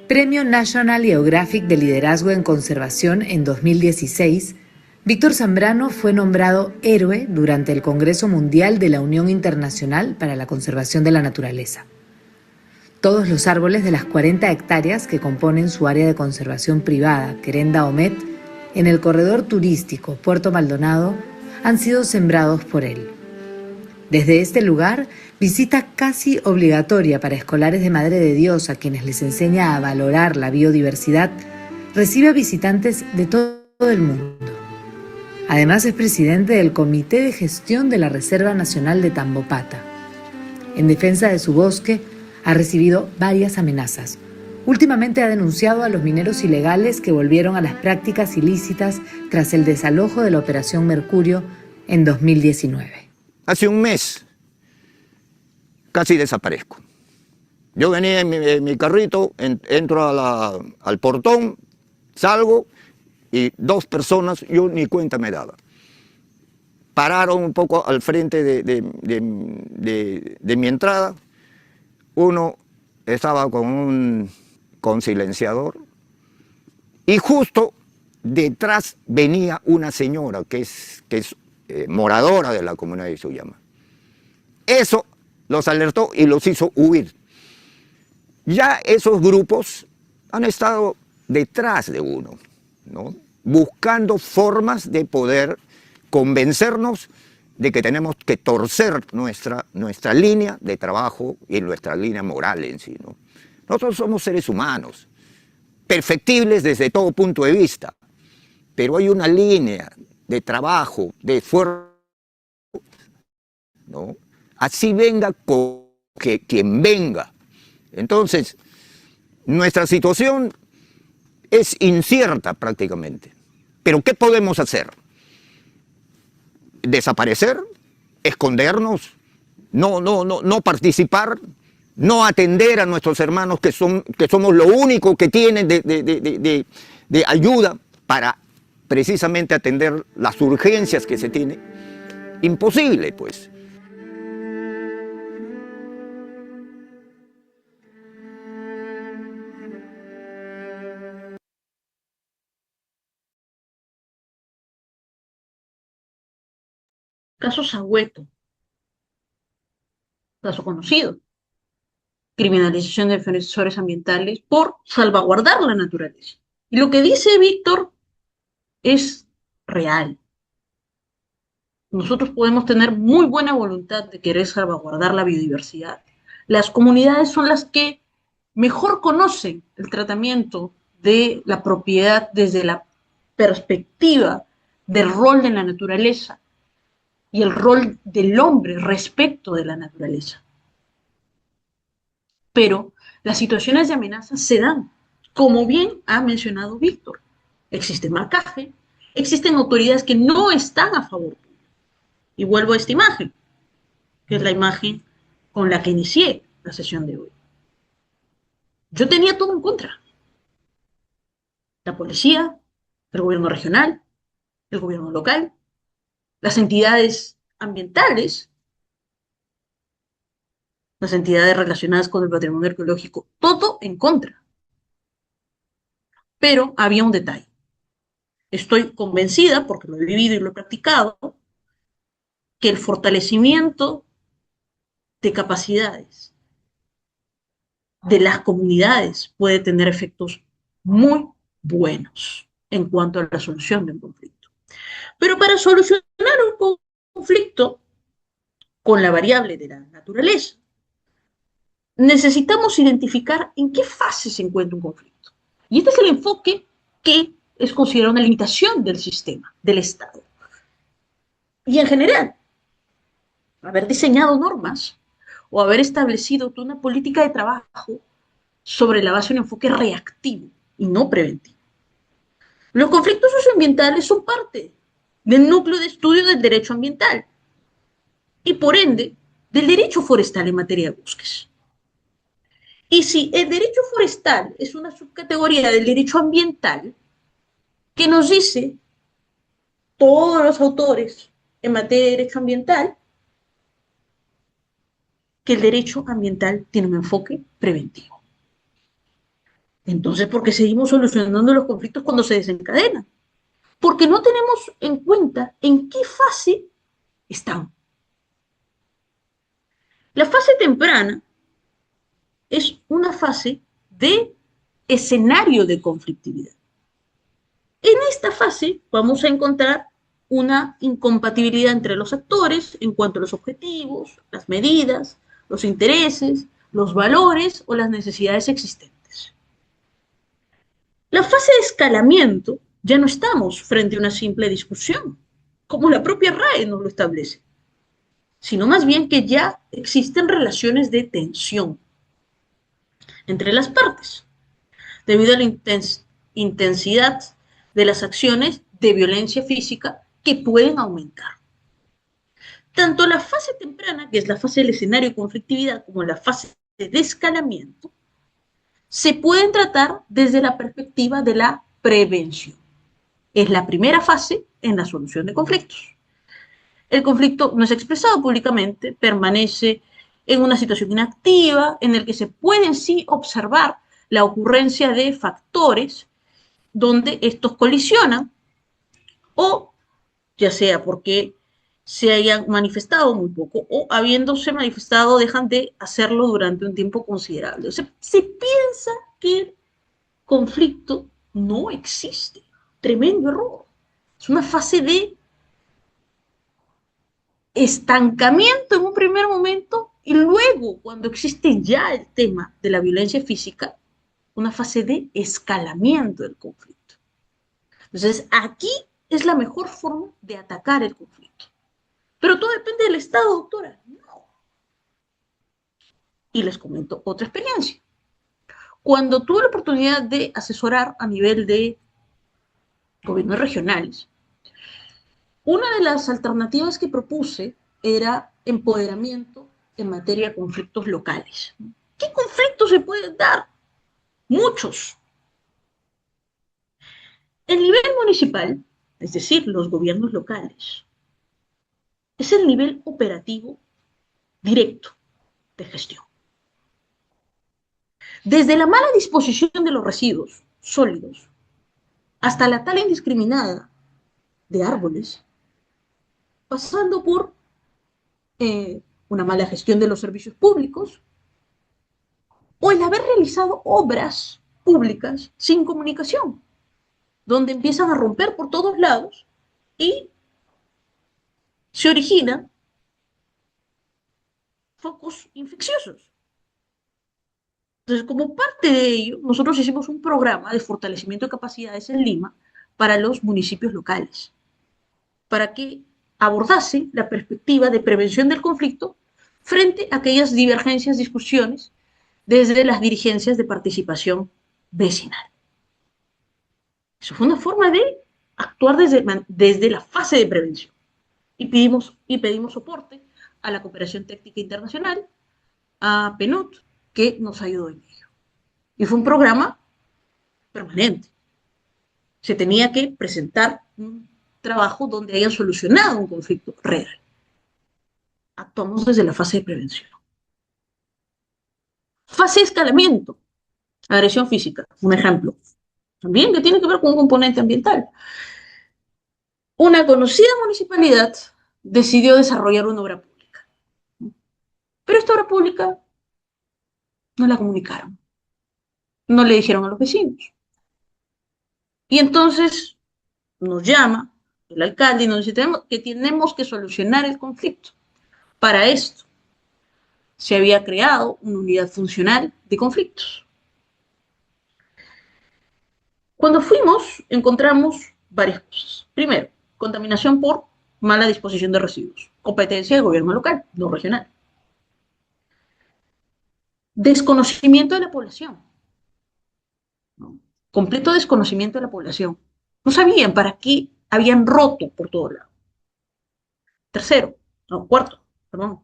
Premio National Geographic de Liderazgo en Conservación en 2016, Víctor Zambrano fue nombrado héroe durante el Congreso Mundial de la Unión Internacional para la Conservación de la Naturaleza. Todos los árboles de las 40 hectáreas que componen su área de conservación privada, Querenda Omet, en el corredor turístico Puerto Maldonado, han sido sembrados por él. Desde este lugar, visita casi obligatoria para escolares de Madre de Dios a quienes les enseña a valorar la biodiversidad, recibe a visitantes de todo el mundo. Además, es presidente del Comité de Gestión de la Reserva Nacional de Tambopata. En defensa de su bosque, ha recibido varias amenazas. Últimamente ha denunciado a los mineros ilegales que volvieron a las prácticas ilícitas tras el desalojo de la Operación Mercurio en 2019. Hace un mes casi desaparezco. Yo venía en mi carrito, entro al portón, salgo y 2 personas, yo ni cuenta me daba. Pararon un poco al frente de mi entrada. Uno estaba con silenciador y justo detrás venía una señora que es moradora de la comunidad de Suyama. Eso los alertó y los hizo huir. Ya esos grupos han estado detrás de uno, ¿no? Buscando formas de poder convencernos de que tenemos que torcer nuestra línea de trabajo y nuestra línea moral en sí, ¿no? Nosotros somos seres humanos, perfectibles desde todo punto de vista, pero hay una línea de trabajo, de esfuerzo, ¿no? Así venga quien venga. Entonces, nuestra situación es incierta prácticamente. Pero ¿qué podemos hacer? ¿Desaparecer? ¿Escondernos? No participar, no atender a nuestros hermanos que somos lo único que tienen de ayuda para precisamente atender las urgencias que se tienen. Imposible, pues. Caso Sagüeto, caso conocido, criminalización de defensores ambientales por salvaguardar la naturaleza. Y lo que dice Víctor es real. Nosotros podemos tener muy buena voluntad de querer salvaguardar la biodiversidad. Las comunidades son las que mejor conocen el tratamiento de la propiedad desde la perspectiva del rol de la naturaleza y el rol del hombre respecto de la naturaleza. Pero las situaciones de amenaza se dan, como bien ha mencionado Víctor. Existe marcaje, existen autoridades que no están a favor. Y vuelvo a esta imagen, que es la imagen con la que inicié la sesión de hoy. Yo tenía todo en contra. La policía, el gobierno regional, el gobierno local, las entidades ambientales, las entidades relacionadas con el patrimonio arqueológico, todo en contra. Pero había un detalle. Estoy convencida, porque lo he vivido y lo he practicado, que el fortalecimiento de capacidades de las comunidades puede tener efectos muy buenos en cuanto a la solución de un conflicto. Pero para solucionar un conflicto con la variable de la naturaleza, necesitamos identificar en qué fase se encuentra un conflicto. Y este es el enfoque que es considerado una limitación del sistema, del Estado. Y en general, haber diseñado normas o haber establecido una política de trabajo sobre la base de un enfoque reactivo y no preventivo. Los conflictos socioambientales son parte del núcleo de estudio del derecho ambiental y por ende del derecho forestal en materia de bosques. Y si el derecho forestal es una subcategoría del derecho ambiental, que nos dice todos los autores en materia de derecho ambiental, que el derecho ambiental tiene un enfoque preventivo. Entonces, ¿por qué seguimos solucionando los conflictos cuando se desencadenan? Porque no tenemos en cuenta en qué fase están. La fase temprana es una fase de escenario de conflictividad. En esta fase vamos a encontrar una incompatibilidad entre los actores en cuanto a los objetivos, las medidas, los intereses, los valores o las necesidades existentes. La fase de escalamiento ya no estamos frente a una simple discusión, como la propia RAE nos lo establece, sino más bien que ya existen relaciones de tensión entre las partes, debido a la intensidad de las acciones de violencia física que pueden aumentar. Tanto la fase temprana, que es la fase del escenario de conflictividad, como la fase de descalamiento, se pueden tratar desde la perspectiva de la prevención. Es la primera fase en la solución de conflictos. El conflicto no es expresado públicamente, permanece en una situación inactiva en el que se pueden sí observar la ocurrencia de factores donde estos colisionan o ya sea porque se hayan manifestado muy poco o habiéndose manifestado dejan de hacerlo durante un tiempo considerable. O sea, se piensa que el conflicto no existe. Tremendo error. Es una fase de estancamiento en un primer momento y luego, cuando existe ya el tema de la violencia física, una fase de escalamiento del conflicto. Entonces, aquí es la mejor forma de atacar el conflicto. Pero todo depende del Estado, doctora. No. Y les comento otra experiencia. Cuando tuve la oportunidad de asesorar a nivel de gobiernos regionales, una de las alternativas que propuse era empoderamiento en materia de conflictos locales. ¿Qué conflictos se pueden dar? Muchos. El nivel municipal, es decir, los gobiernos locales, es el nivel operativo directo de gestión. Desde la mala disposición de los residuos sólidos hasta la tala indiscriminada de árboles, pasando por una mala gestión de los servicios públicos o el haber realizado obras públicas sin comunicación, donde empiezan a romper por todos lados y se originan focos infecciosos. Entonces, como parte de ello, nosotros hicimos un programa de fortalecimiento de capacidades en Lima para los municipios locales, para que abordase la perspectiva de prevención del conflicto frente a aquellas divergencias, discusiones desde las dirigencias de participación vecinal. Eso fue una forma de actuar desde la fase de prevención. Y pedimos soporte a la cooperación técnica internacional, a PNUD, que nos ayudó en ello. Y fue un programa permanente. Se tenía que presentar un trabajo donde hayan solucionado un conflicto real. Actuamos desde la fase de prevención. Fase de escalamiento, agresión física, un ejemplo. También que tiene que ver con un componente ambiental. Una conocida municipalidad decidió desarrollar una obra pública. Pero esta obra pública no la comunicaron, no le dijeron a los vecinos. Y entonces nos llama el alcalde y nos dice que tenemos que solucionar el conflicto. Para esto se había creado una unidad funcional de conflictos. Cuando fuimos, encontramos varias cosas. Primero, contaminación por mala disposición de residuos, competencia del gobierno local, no regional. Desconocimiento de la población, ¿no? Completo desconocimiento de la población. No sabían para qué habían roto por todo lado. Cuarto, perdón.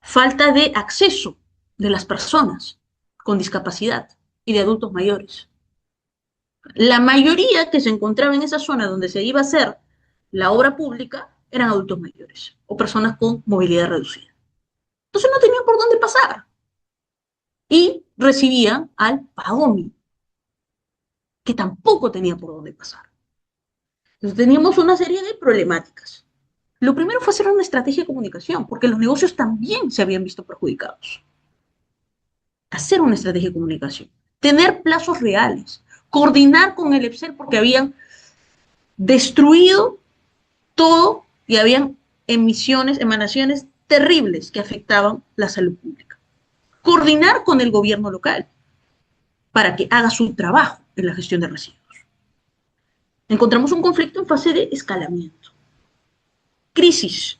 Falta de acceso de las personas con discapacidad y de adultos mayores. La mayoría que se encontraba en esa zona donde se iba a hacer la obra pública eran adultos mayores o personas con movilidad reducida. Entonces no tenían por dónde pasar. Y recibían al PAOMI, que tampoco tenía por dónde pasar. Entonces teníamos una serie de problemáticas. Lo primero fue hacer una estrategia de comunicación, porque los negocios también se habían visto perjudicados. Hacer una estrategia de comunicación, tener plazos reales, coordinar con el EPSEL porque habían destruido todo y habían emanaciones terribles que afectaban la salud pública. Coordinar con el gobierno local para que haga su trabajo en la gestión de residuos. Encontramos un conflicto en fase de escalamiento. Crisis.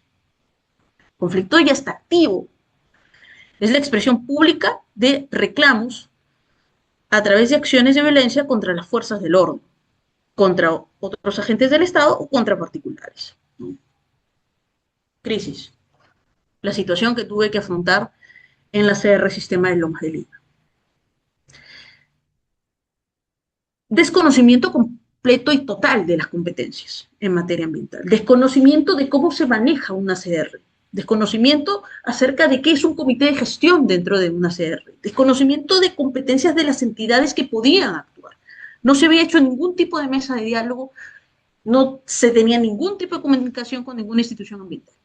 El conflicto ya está activo. Es la expresión pública de reclamos a través de acciones de violencia contra las fuerzas del orden, contra otros agentes del Estado o contra particulares. Crisis. La situación que tuve que afrontar en la CR Sistema de Lomas de Lima. Desconocimiento completo y total de las competencias en materia ambiental. Desconocimiento de cómo se maneja una CR. Desconocimiento acerca de qué es un comité de gestión dentro de una CR. Desconocimiento de competencias de las entidades que podían actuar. No se había hecho ningún tipo de mesa de diálogo, no se tenía ningún tipo de comunicación con ninguna institución ambiental.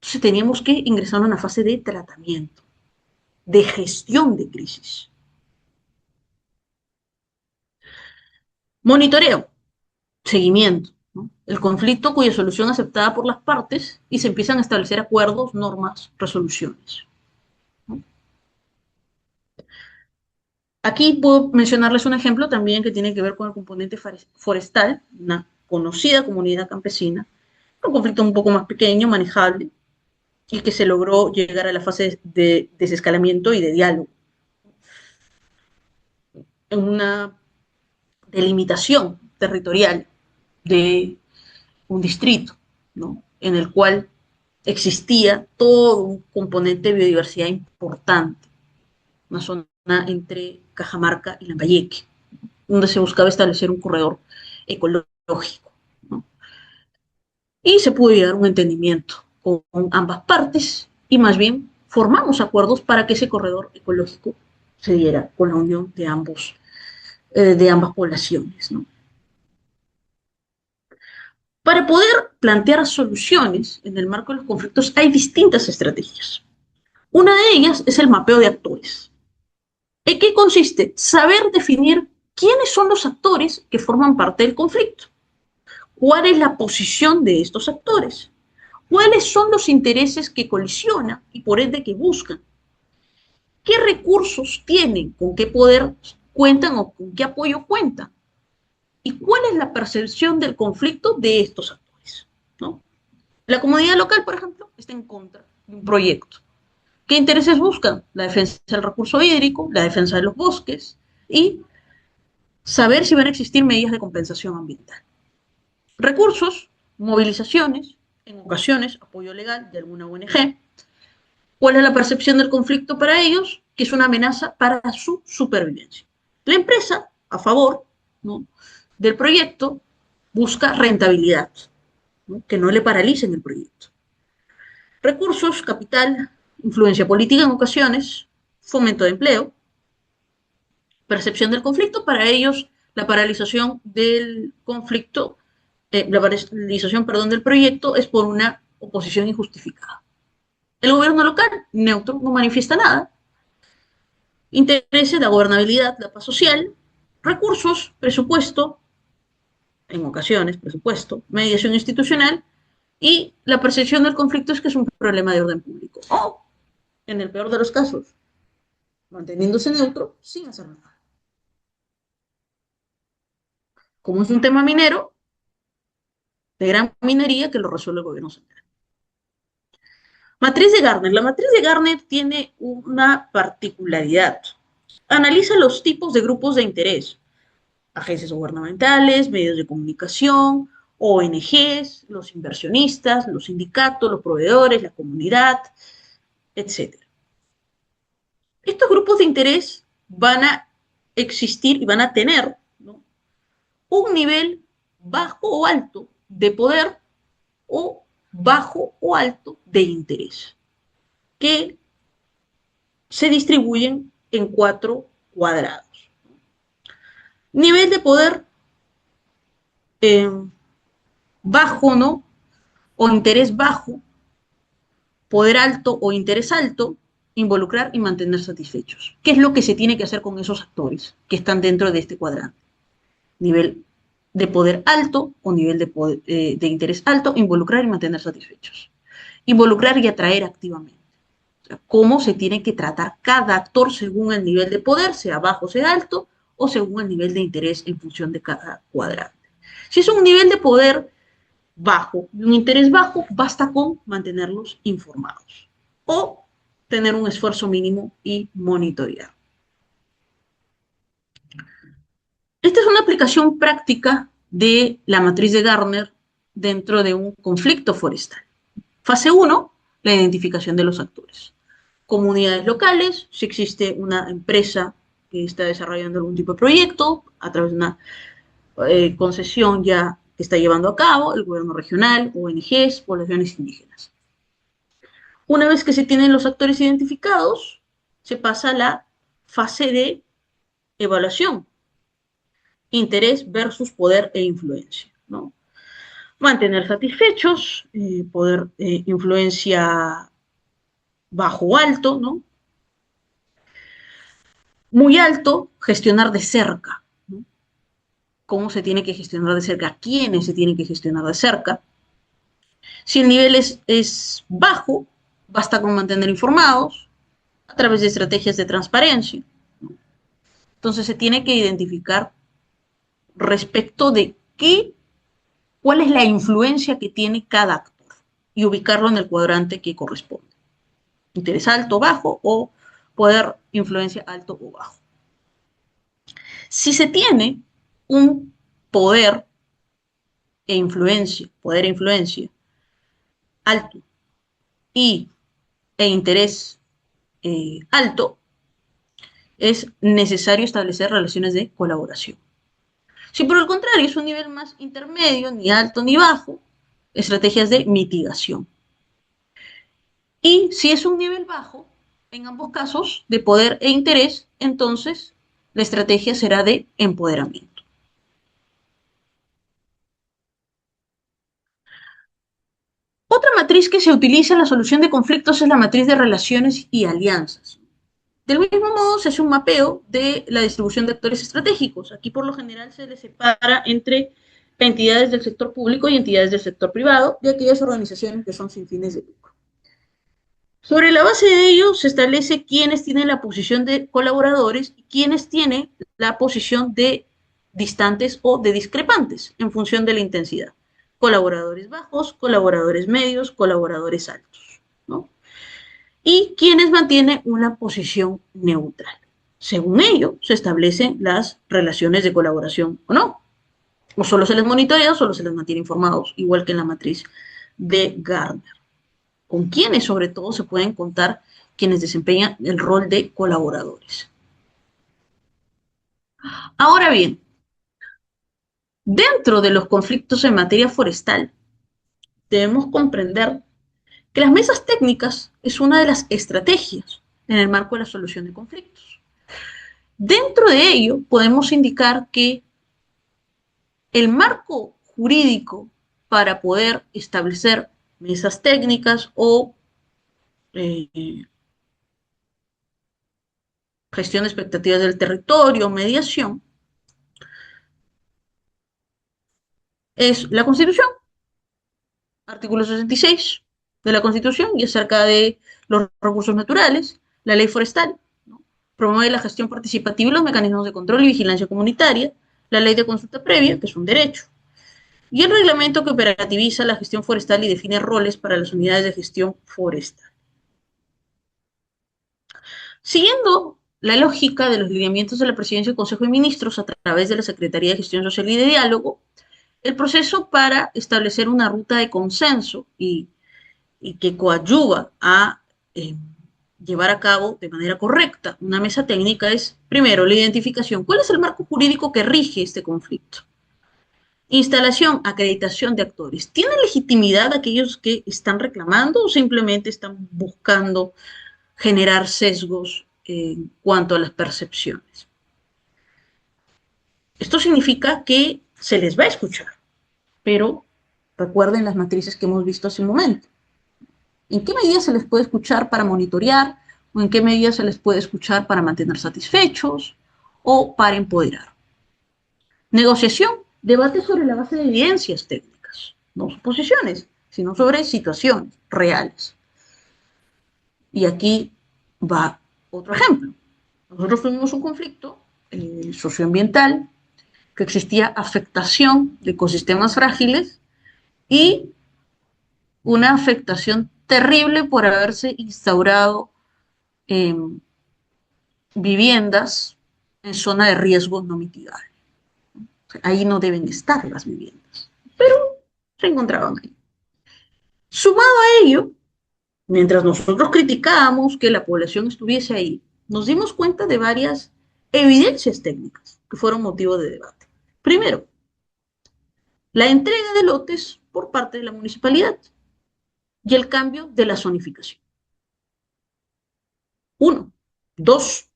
Entonces teníamos que ingresar a una fase de tratamiento, de gestión de crisis. Monitoreo, seguimiento, ¿no? El conflicto cuya solución aceptada por las partes y se empiezan a establecer acuerdos, normas, resoluciones, ¿no? Aquí puedo mencionarles un ejemplo también que tiene que ver con el componente forestal, una conocida comunidad campesina, un conflicto un poco más pequeño, manejable, y que se logró llegar a la fase de desescalamiento y de diálogo. En una delimitación territorial de un distrito, ¿no? En el cual existía todo un componente de biodiversidad importante, una zona entre Cajamarca y Lambayeque, donde se buscaba establecer un corredor ecológico, ¿no? Y se pudo llegar a un entendimiento con ambas partes y más bien formamos acuerdos para que ese corredor ecológico se diera con la unión de ambas poblaciones, ¿no? Para poder plantear soluciones en el marco de los conflictos hay distintas estrategias. Una de ellas es el mapeo de actores. ¿En qué consiste? Saber definir quiénes son los actores que forman parte del conflicto. ¿Cuál es la posición de estos actores? ¿Cuáles son los intereses que colisionan y por ende que buscan? ¿Qué recursos tienen? ¿Con qué poder cuentan o con qué apoyo cuentan? ¿Y cuál es la percepción del conflicto de estos actores? ¿No? La comunidad local, por ejemplo, está en contra de un proyecto. ¿Qué intereses buscan? La defensa del recurso hídrico, la defensa de los bosques y saber si van a existir medidas de compensación ambiental. Recursos, movilizaciones, en ocasiones apoyo legal de alguna ONG. ¿Cuál es la percepción del conflicto para ellos? Que es una amenaza para su supervivencia. La empresa, a favor, ¿no?, del proyecto, busca rentabilidad, ¿no?, que no le paralicen el proyecto. Recursos, capital, influencia política en ocasiones, fomento de empleo, percepción del conflicto, para ellos la paralización del conflicto, la paralización, perdón, del proyecto es por una oposición injustificada. El gobierno local, neutro, no manifiesta nada. Intereses, la gobernabilidad, la paz social, recursos, presupuesto, en ocasiones, presupuesto, mediación institucional, y la percepción del conflicto es que es un problema de orden público. O, en el peor de los casos, manteniéndose neutro sin hacer nada. Como es un tema minero, de gran minería, que lo resuelve el gobierno central. Matriz de Gartner. La matriz de Gartner tiene una particularidad. Analiza los tipos de grupos de interés: agencias gubernamentales, medios de comunicación, ONGs, los inversionistas, los sindicatos, los proveedores, la comunidad, etcétera. Estos grupos de interés van a existir y van a tener, ¿no?, un nivel bajo o alto de poder o bajo o alto de interés, que se distribuyen en 4 cuadrados. Nivel de poder bajo, ¿no?, o interés bajo, poder alto o interés alto, involucrar y mantener satisfechos. ¿Qué es lo que se tiene que hacer con esos actores que están dentro de este cuadrante? Nivel de poder alto o nivel de interés alto, involucrar y mantener satisfechos. Involucrar y atraer activamente. O sea, cómo se tiene que tratar cada actor según el nivel de poder, sea bajo, sea alto, o según el nivel de interés en función de cada cuadrante. Si es un nivel de poder bajo y un interés bajo, basta con mantenerlos informados o tener un esfuerzo mínimo y monitorear. Esta es una aplicación práctica de la matriz de Gartner dentro de un conflicto forestal. Fase 1, la identificación de los actores. Comunidades locales, si existe una empresa que está desarrollando algún tipo de proyecto a través de una concesión ya que está llevando a cabo, el gobierno regional, ONGs, poblaciones indígenas. Una vez que se tienen los actores identificados, se pasa a la fase de evaluación. Interés versus poder e influencia, ¿no? Mantener satisfechos, poder, influencia bajo o alto, ¿no? Muy alto, gestionar de cerca, ¿no? ¿Cómo se tiene que gestionar de cerca? ¿Quiénes se tienen que gestionar de cerca? Si el nivel es bajo, basta con mantener informados a través de estrategias de transparencia, ¿no? Entonces se tiene que identificar respecto de cuál es la influencia que tiene cada actor y ubicarlo en el cuadrante que corresponde. Interés alto, bajo, o poder, influencia alto o bajo. Si se tiene un poder e influencia alto y interés alto, es necesario establecer relaciones de colaboración. Si por el contrario es un nivel más intermedio, ni alto ni bajo, estrategias de mitigación. Y si es un nivel bajo, en ambos casos, de poder e interés, entonces la estrategia será de empoderamiento. Otra matriz que se utiliza en la solución de conflictos es la matriz de relaciones y alianzas. Del mismo modo, se hace un mapeo de la distribución de actores estratégicos. Aquí, por lo general, se les separa entre entidades del sector público y entidades del sector privado y aquellas organizaciones que son sin fines de lucro. Sobre la base de ello, se establece quiénes tienen la posición de colaboradores y quiénes tienen la posición de distantes o de discrepantes en función de la intensidad. Colaboradores bajos, colaboradores medios, colaboradores altos, ¿no? Y quienes mantienen una posición neutral. Según ello, se establecen las relaciones de colaboración o no. O solo se les monitorea o solo se les mantiene informados, igual que en la matriz de Gardner. Con quienes, sobre todo, se pueden contar quienes desempeñan el rol de colaboradores. Ahora bien, dentro de los conflictos en materia forestal, debemos comprender que las mesas técnicas es una de las estrategias en el marco de la solución de conflictos. Dentro de ello, podemos indicar que el marco jurídico para poder establecer mesas técnicas o gestión de expectativas del territorio, mediación, es la Constitución, artículo 66 de la Constitución, y acerca de los recursos naturales, la ley forestal, ¿no? Promueve la gestión participativa y los mecanismos de control y vigilancia comunitaria, la ley de consulta previa, que es un derecho, y el reglamento que operativiza la gestión forestal y define roles para las unidades de gestión forestal. Siguiendo la lógica de los lineamientos de la Presidencia del Consejo de Ministros a través de la Secretaría de Gestión Social y de Diálogo, el proceso para establecer una ruta de consenso y que coadyuva a llevar a cabo de manera correcta una mesa técnica es, primero, la identificación. ¿Cuál es el marco jurídico que rige este conflicto? Instalación, acreditación de actores. ¿Tienen legitimidad aquellos que están reclamando o simplemente están buscando generar sesgos en cuanto a las percepciones? Esto significa que se les va a escuchar, pero recuerden las matrices que hemos visto hace un momento. ¿En qué medida se les puede escuchar para monitorear? ¿O en qué medida se les puede escuchar para mantener satisfechos? ¿O para empoderar? Negociación, debate sobre la base de evidencias técnicas, no suposiciones, sino sobre situaciones reales. Y aquí va otro ejemplo. Nosotros tuvimos un conflicto socioambiental, que existía afectación de ecosistemas frágiles y una afectación terrible por haberse instaurado viviendas en zona de riesgo no mitigable. Ahí no deben estar las viviendas, pero se encontraban ahí. Sumado a ello, mientras nosotros criticábamos que la población estuviese ahí, nos dimos cuenta de varias evidencias técnicas que fueron motivo de debate. Primero, la entrega de lotes por parte de la municipalidad y el cambio de la zonificación. Uno. Dos,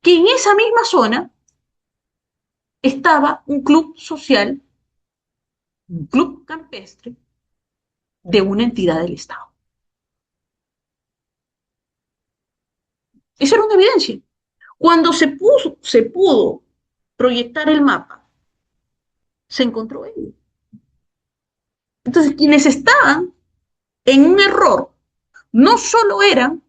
que en esa misma zona estaba un club social, un club campestre de una entidad del Estado. Esa era una evidencia. Cuando se pudo proyectar el mapa, se encontró ello. Entonces, quienes estaban en un error no solo eran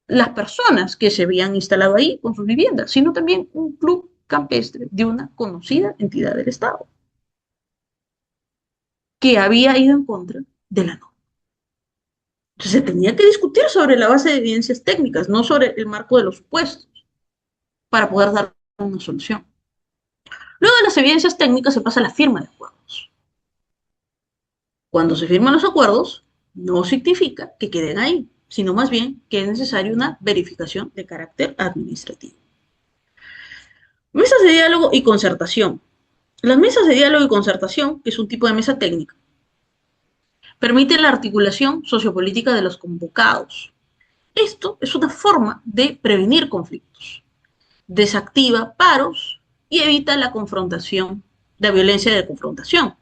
las personas que se habían instalado ahí con sus viviendas, sino también un club campestre de una conocida entidad del Estado que había ido en contra de la norma. Entonces se tenía que discutir sobre la base de evidencias técnicas, no sobre el marco de los supuestos, para poder dar una solución. Luego de las evidencias técnicas se pasa a la firma de acuerdos. Cuando se firman los acuerdos, no significa que queden ahí, sino más bien que es necesaria una verificación de carácter administrativo. Mesas de diálogo y concertación. Las mesas de diálogo y concertación, que es un tipo de mesa técnica, permiten la articulación sociopolítica de los convocados. Esto es una forma de prevenir conflictos, desactiva paros y evita la confrontación, la violencia de confrontación.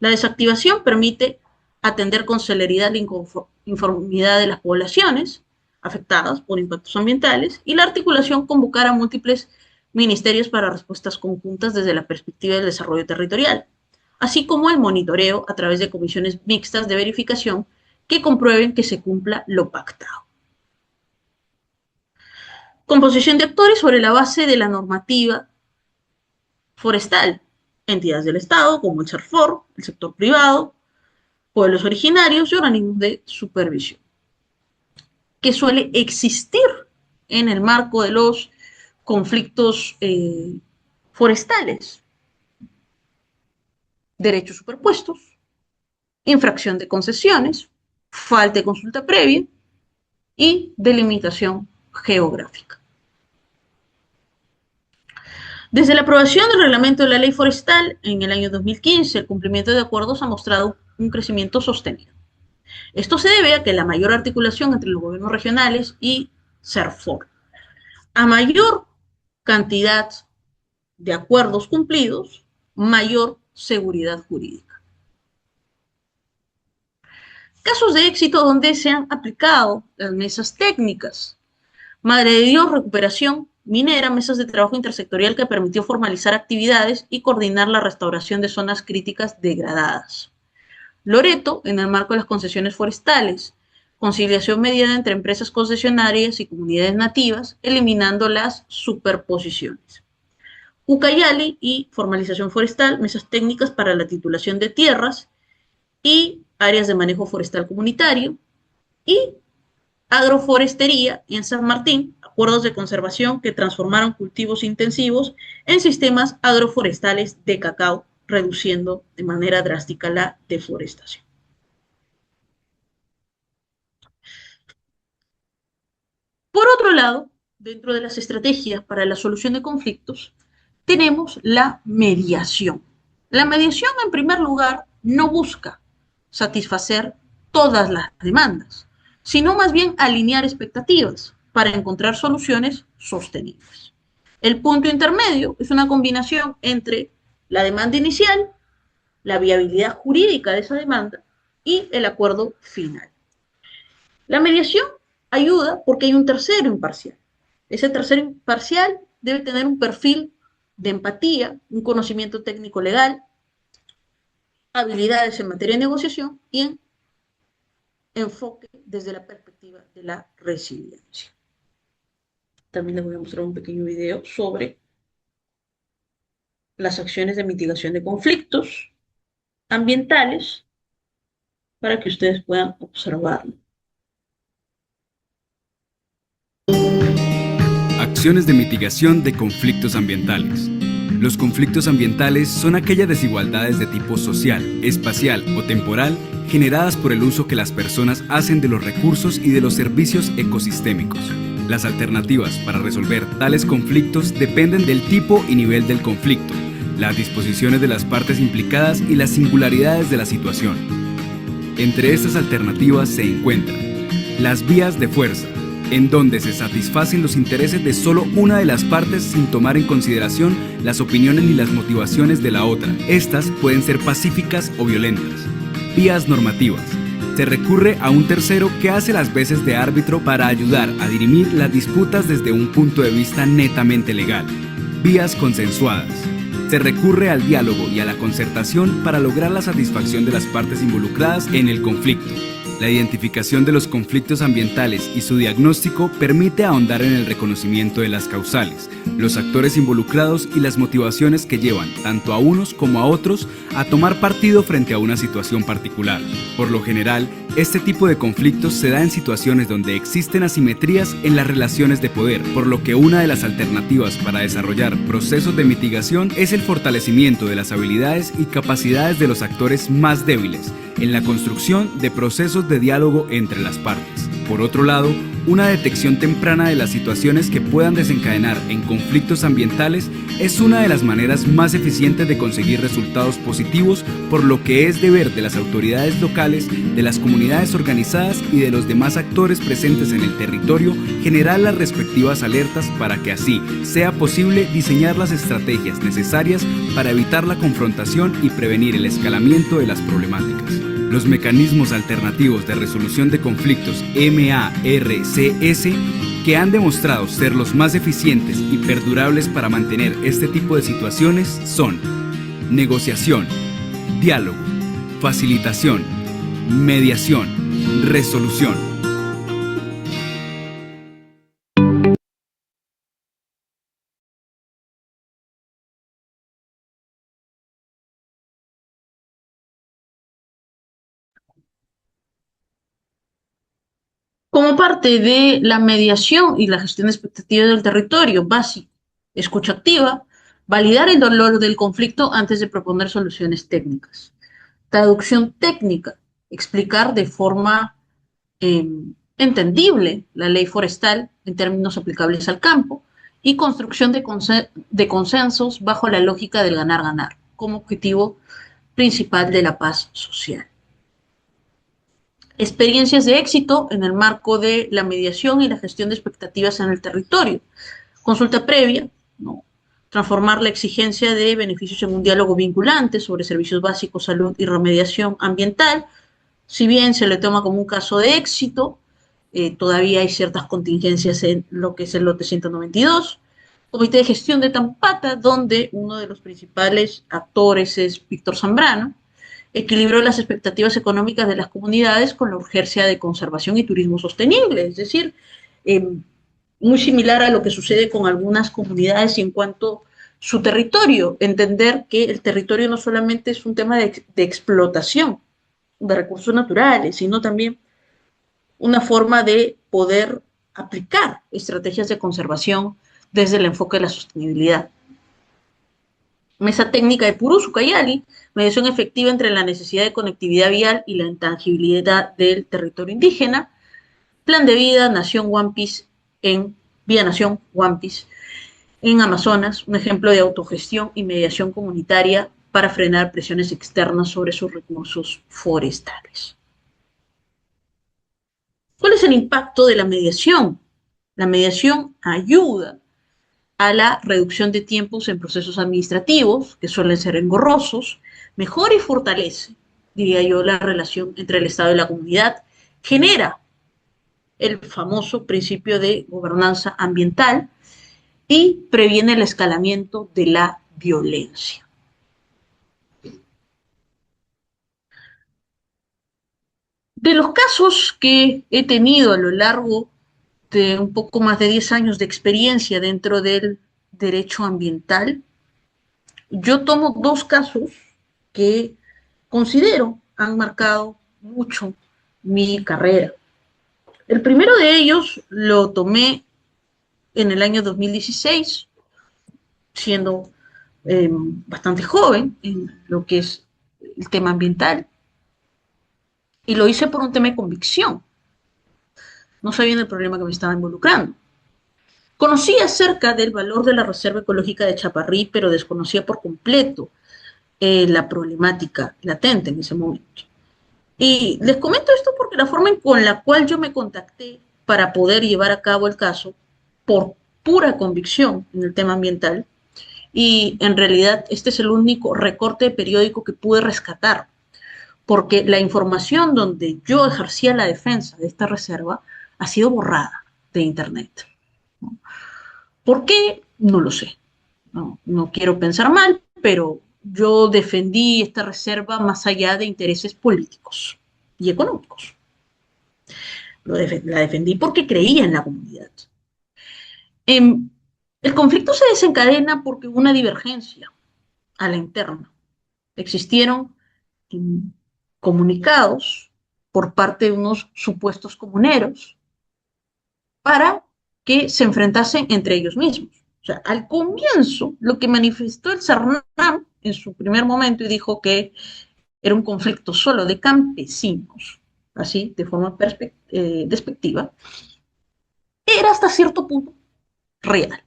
La desactivación permite atender con celeridad la inconformidad de las poblaciones afectadas por impactos ambientales y la articulación convocar a múltiples ministerios para respuestas conjuntas desde la perspectiva del desarrollo territorial, así como el monitoreo a través de comisiones mixtas de verificación que comprueben que se cumpla lo pactado. Composición de actores sobre la base de la normativa forestal, entidades del Estado como el SERFOR, el sector privado, pueblos originarios y organismos de supervisión, que suele existir en el marco de los conflictos forestales. Derechos superpuestos, infracción de concesiones, falta de consulta previa y delimitación geográfica. Desde la aprobación del reglamento de la ley forestal en el año 2015, el cumplimiento de acuerdos ha mostrado un crecimiento sostenido. Esto se debe a que la mayor articulación entre los gobiernos regionales y SERFOR. A mayor cantidad de acuerdos cumplidos, mayor seguridad jurídica. Casos de éxito donde se han aplicado las mesas técnicas. Madre de Dios, recuperación minera, mesas de trabajo intersectorial que permitió formalizar actividades y coordinar la restauración de zonas críticas degradadas. Loreto, en el marco de las concesiones forestales, conciliación mediada entre empresas concesionarias y comunidades nativas, eliminando las superposiciones. Ucayali y formalización forestal, mesas técnicas para la titulación de tierras y áreas de manejo forestal comunitario, y agroforestería en San Martín, acuerdos de conservación que transformaron cultivos intensivos en sistemas agroforestales de cacao, reduciendo de manera drástica la deforestación. Por otro lado, dentro de las estrategias para la solución de conflictos, tenemos la mediación. La mediación, en primer lugar, no busca satisfacer todas las demandas, sino más bien alinear expectativas para encontrar soluciones sostenibles. El punto intermedio es una combinación entre la demanda inicial, la viabilidad jurídica de esa demanda y el acuerdo final. La mediación ayuda porque hay un tercero imparcial. Ese tercero imparcial debe tener un perfil de empatía, un conocimiento técnico legal, habilidades en materia de negociación y en enfoque desde la perspectiva de la resiliencia. También les voy a mostrar un pequeño video sobre las acciones de mitigación de conflictos ambientales para que ustedes puedan observarlo. Acciones de mitigación de conflictos ambientales. Los conflictos ambientales son aquellas desigualdades de tipo social, espacial o temporal generadas por el uso que las personas hacen de los recursos y de los servicios ecosistémicos. Las alternativas para resolver tales conflictos dependen del tipo y nivel del conflicto, las disposiciones de las partes implicadas y las singularidades de la situación. Entre estas alternativas se encuentran las vías de fuerza, en donde se satisfacen los intereses de solo una de las partes sin tomar en consideración las opiniones ni las motivaciones de la otra. Estas pueden ser pacíficas o violentas. Vías normativas. Se recurre a un tercero que hace las veces de árbitro para ayudar a dirimir las disputas desde un punto de vista netamente legal. Vías consensuadas. Se recurre al diálogo y a la concertación para lograr la satisfacción de las partes involucradas en el conflicto. La identificación de los conflictos ambientales y su diagnóstico permite ahondar en el reconocimiento de las causales, los actores involucrados y las motivaciones que llevan tanto a unos como a otros a tomar partido frente a una situación particular. Por lo general, este tipo de conflictos se da en situaciones donde existen asimetrías en las relaciones de poder, por lo que una de las alternativas para desarrollar procesos de mitigación es el fortalecimiento de las habilidades y capacidades de los actores más débiles en la construcción de procesos de diálogo entre las partes. Por otro lado, una detección temprana de las situaciones que puedan desencadenar en conflictos ambientales es una de las maneras más eficientes de conseguir resultados positivos, por lo que es deber de las autoridades locales, de las comunidades organizadas y de los demás actores presentes en el territorio generar las respectivas alertas para que así sea posible diseñar las estrategias necesarias para evitar la confrontación y prevenir el escalamiento de las problemáticas. Los mecanismos alternativos de resolución de conflictos MARCS, que han demostrado ser los más eficientes y perdurables para mantener este tipo de situaciones, son negociación, diálogo, facilitación, mediación, resolución. Como parte de la mediación y la gestión de expectativas del territorio, básico, escucha activa, validar el dolor del conflicto antes de proponer soluciones técnicas. Traducción técnica, explicar de forma eh, entendible la ley forestal en términos aplicables al campo y construcción de consensos bajo la lógica del ganar-ganar como objetivo principal de la paz social. Experiencias de éxito en el marco de la mediación y la gestión de expectativas en el territorio. Consulta previa, ¿no? Transformar la exigencia de beneficios en un diálogo vinculante sobre servicios básicos, salud y remediación ambiental. Si bien se le toma como un caso de éxito, todavía hay ciertas contingencias en lo que es el lote 192. Comité de gestión de Tampata, donde uno de los principales actores es Víctor Zambrano, equilibró las expectativas económicas de las comunidades con la urgencia de conservación y turismo sostenible, es decir, muy similar a lo que sucede con algunas comunidades y en cuanto a su territorio, entender que el territorio no solamente es un tema de explotación de recursos naturales, sino también una forma de poder aplicar estrategias de conservación desde el enfoque de la sostenibilidad. Mesa técnica de Purú, Cayali, mediación efectiva entre la necesidad de conectividad vial y la intangibilidad del territorio indígena. Plan de vida, Nación One Piece en Vía Nación One Piece en Amazonas, un ejemplo de autogestión y mediación comunitaria para frenar presiones externas sobre sus recursos forestales. ¿Cuál es el impacto de la mediación? La mediación ayuda a la reducción de tiempos en procesos administrativos, que suelen ser engorrosos, mejora y fortalece, diría yo, la relación entre el Estado y la comunidad, genera el famoso principio de gobernanza ambiental y previene el escalamiento de la violencia. De los casos que he tenido a lo largo de un poco más de 10 años de experiencia dentro del derecho ambiental, yo tomo dos casos que considero han marcado mucho mi carrera. El primero de ellos lo tomé en el año 2016, siendo bastante joven en lo que es el tema ambiental, y lo hice por un tema de convicción. No sabía el problema que me estaba involucrando. Conocía acerca del valor de la Reserva Ecológica de Chaparrí, pero desconocía por completo la problemática latente en ese momento. Y les comento esto porque la forma con la cual yo me contacté para poder llevar a cabo el caso, por pura convicción en el tema ambiental, y en realidad este es el único recorte de periódico que pude rescatar, porque la información donde yo ejercía la defensa de esta reserva ha sido borrada de Internet. ¿Por qué? No lo sé. No quiero pensar mal, pero yo defendí esta reserva más allá de intereses políticos y económicos. La defendí porque creía en la comunidad. El conflicto se desencadena porque hubo una divergencia a la interna. Existieron comunicados por parte de unos supuestos comuneros para que se enfrentasen entre ellos mismos. O sea, al comienzo, lo que manifestó el CERNAM en su primer momento y dijo que era un conflicto solo de campesinos, así, de forma despectiva, era hasta cierto punto real.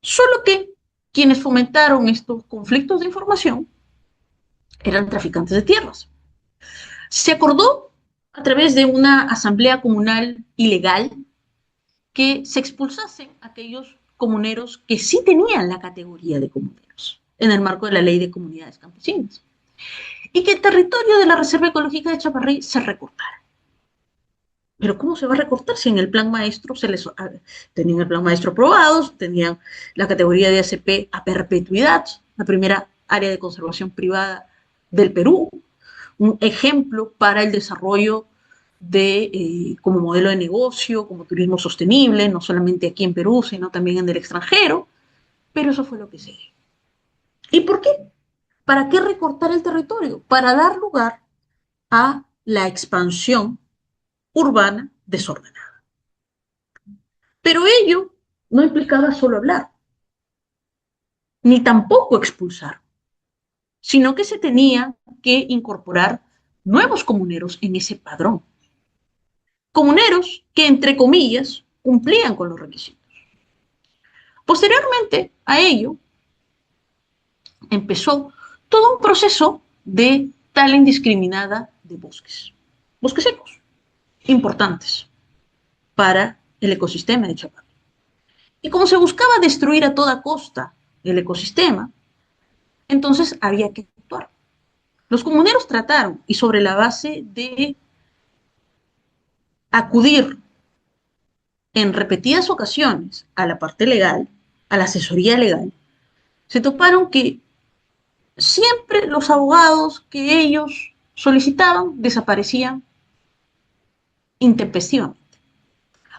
Solo que quienes fomentaron estos conflictos de información eran traficantes de tierras. Se acordó a través de una asamblea comunal ilegal que se expulsasen aquellos comuneros que sí tenían la categoría de comuneros en el marco de la ley de comunidades campesinas y que el territorio de la Reserva Ecológica de Chaparrí se recortara. Pero ¿cómo se va a recortar si en el plan maestro tenían el plan maestro aprobado, tenían la categoría de ACP a perpetuidad, la primera área de conservación privada del Perú, un ejemplo para el desarrollo como modelo de negocio, como turismo sostenible, no solamente aquí en Perú, sino también en el extranjero, pero eso fue lo que se dio. ¿Y por qué? ¿Para qué recortar el territorio? Para dar lugar a la expansión urbana desordenada. Pero ello no implicaba solo hablar, ni tampoco expulsar, sino que se tenía que incorporar nuevos comuneros en ese padrón. Comuneros que, entre comillas, cumplían con los requisitos. Posteriormente a ello, empezó todo un proceso de tala indiscriminada de bosques secos, importantes para el ecosistema de Chapadán. Y como se buscaba destruir a toda costa el ecosistema, entonces había que actuar. Los comuneros trataron, y sobre la base de acudir en repetidas ocasiones a la parte legal, a la asesoría legal, se toparon que siempre los abogados que ellos solicitaban desaparecían intempestivamente.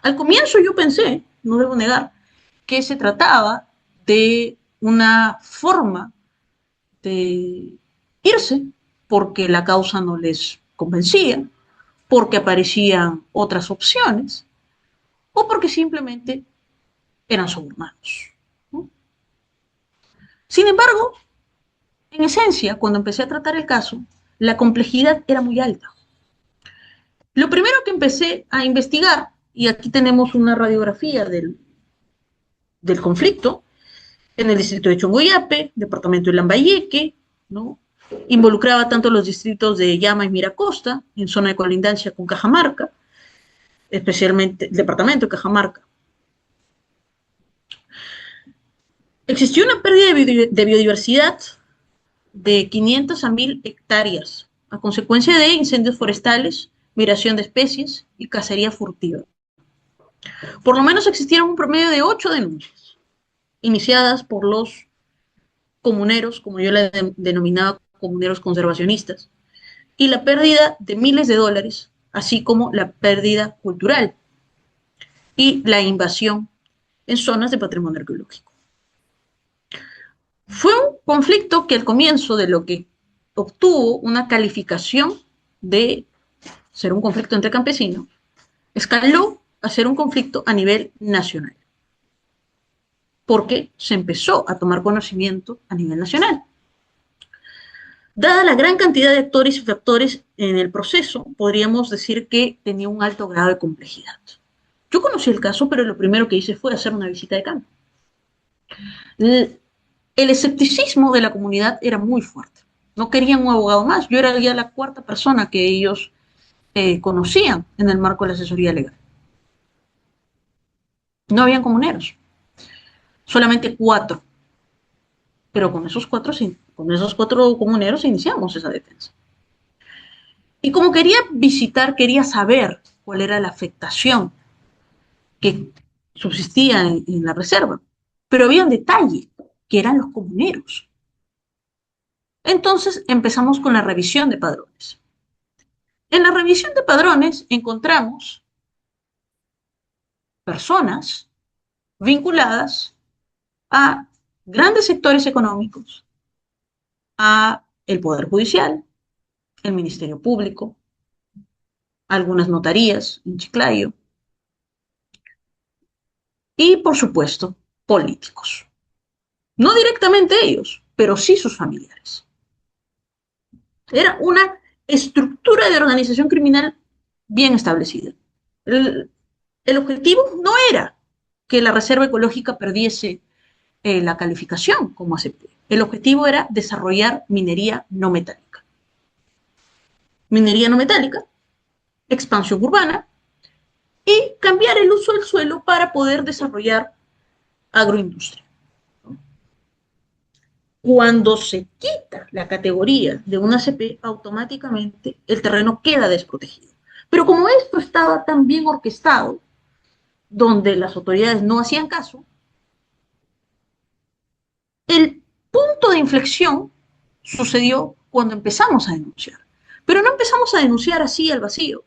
Al comienzo yo pensé, no debo negar, que se trataba de una forma de irse porque la causa no les convencía, porque aparecían otras opciones o porque simplemente eran sobornados, ¿no? Sin embargo, en esencia, cuando empecé a tratar el caso, la complejidad era muy alta. Lo primero que empecé a investigar, y aquí tenemos una radiografía del conflicto, en el distrito de Chongoyape, departamento de Lambayeque, ¿no? Involucraba tanto los distritos de Llama y Miracosta, en zona de colindancia con Cajamarca, especialmente el departamento de Cajamarca. Existió una pérdida de biodiversidad de 500 a 1000 hectáreas a consecuencia de incendios forestales, migración de especies y cacería furtiva. Por lo menos existieron un promedio de 8 denuncias, iniciadas por los comuneros, como yo la denominaba comuneros conservacionistas, y la pérdida de miles de dólares, así como la pérdida cultural y la invasión en zonas de patrimonio arqueológico. Fue un conflicto que al comienzo de lo que obtuvo una calificación de ser un conflicto entre campesinos, escaló a ser un conflicto a nivel nacional, porque se empezó a tomar conocimiento a nivel nacional. Dada la gran cantidad de actores y factores en el proceso, podríamos decir que tenía un alto grado de complejidad. Yo conocí el caso, pero lo primero que hice fue hacer una visita de campo. El escepticismo de la comunidad era muy fuerte. No querían un abogado más. Yo era ya la cuarta persona que ellos conocían en el marco de la asesoría legal. No habían comuneros. Solamente 4. Pero con esos cuatro comuneros iniciamos esa defensa. Y como quería visitar, quería saber cuál era la afectación que subsistía en la reserva. Pero había un detalle, que eran los comuneros. Entonces empezamos con la revisión de padrones. En la revisión de padrones encontramos personas vinculadas a grandes sectores económicos, a el Poder Judicial, el Ministerio Público, algunas notarías en Chiclayo y, por supuesto, políticos. No directamente ellos, pero sí sus familiares. Era una estructura de organización criminal bien establecida. El objetivo no era que la reserva ecológica perdiese la calificación como ACP. El objetivo era desarrollar minería no metálica. Minería no metálica, expansión urbana y cambiar el uso del suelo para poder desarrollar agroindustria. Cuando se quita la categoría de una ACP, automáticamente el terreno queda desprotegido. Pero como esto estaba tan bien orquestado, donde las autoridades no hacían caso, el punto de inflexión sucedió cuando empezamos a denunciar. Pero no empezamos a denunciar así al vacío.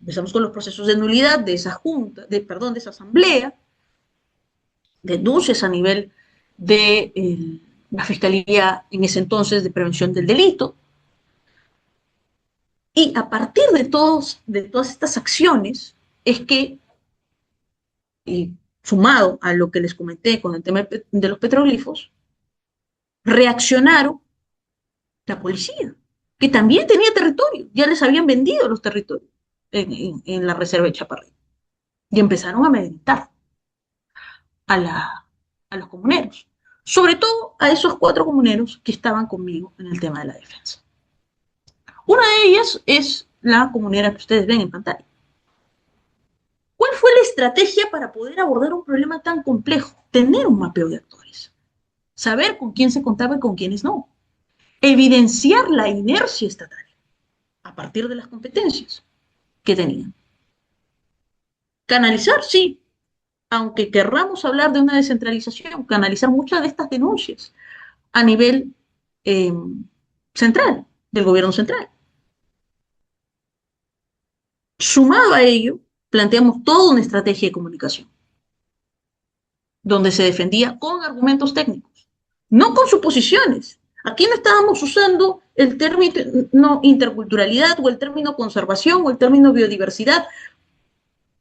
Empezamos con los procesos de nulidad de esa junta, de esa asamblea, denuncias a nivel de la Fiscalía en ese entonces de Prevención del Delito. Y a partir de todas estas acciones es que, sumado a lo que les comenté con el tema de los petroglifos, reaccionaron la policía, que también tenía territorio, ya les habían vendido los territorios en la reserva de Chaparrín, y empezaron a amedrentar a los comuneros, sobre todo a esos 4 comuneros que estaban conmigo en el tema de la defensa. Una de ellas es la comunera que ustedes ven en pantalla. ¿Cuál fue la estrategia para poder abordar un problema tan complejo? Tener un mapeo de actores, saber con quién se contaba y con quiénes no, evidenciar la inercia estatal a partir de las competencias que tenían. Canalizar, sí, aunque querramos hablar de una descentralización, canalizar muchas de estas denuncias a nivel central, del gobierno central. Sumado a ello, planteamos toda una estrategia de comunicación, donde se defendía con argumentos técnicos, no con suposiciones. Aquí no estábamos usando el término interculturalidad o el término conservación o el término biodiversidad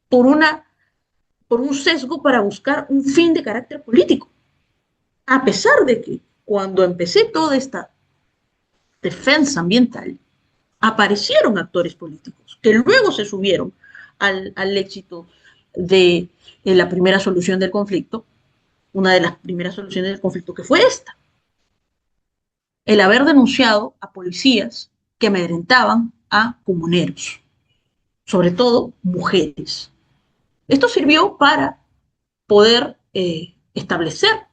por un sesgo para buscar un fin de carácter político. A pesar de que cuando empecé toda esta defensa ambiental, aparecieron actores políticos que luego se subieron al éxito de la primera solución del conflicto, una de las primeras soluciones del conflicto que fue esta. El haber denunciado a policías que amedrentaban a comuneros, sobre todo mujeres. Esto sirvió para poder establecer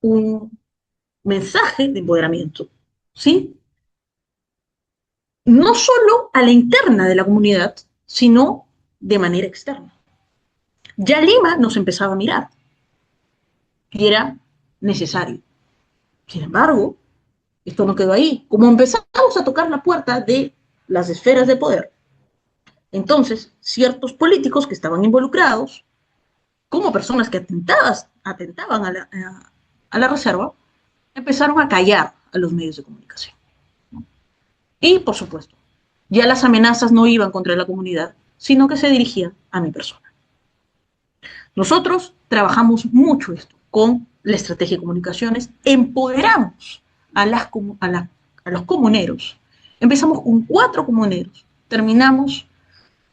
un mensaje de empoderamiento, ¿sí? No solo a la interna de la comunidad, sino de manera externa. Ya Lima nos empezaba a mirar y era necesario. Sin embargo, esto no quedó ahí. Como empezamos a tocar la puerta de las esferas de poder, entonces ciertos políticos que estaban involucrados, como personas que atentaban a la reserva, empezaron a callar a los medios de comunicación. Y, por supuesto, ya las amenazas no iban contra la comunidad, sino que se dirigían a mi persona. Nosotros trabajamos mucho esto con la estrategia de comunicaciones, empoderamos a los comuneros. Empezamos con 4 comuneros, terminamos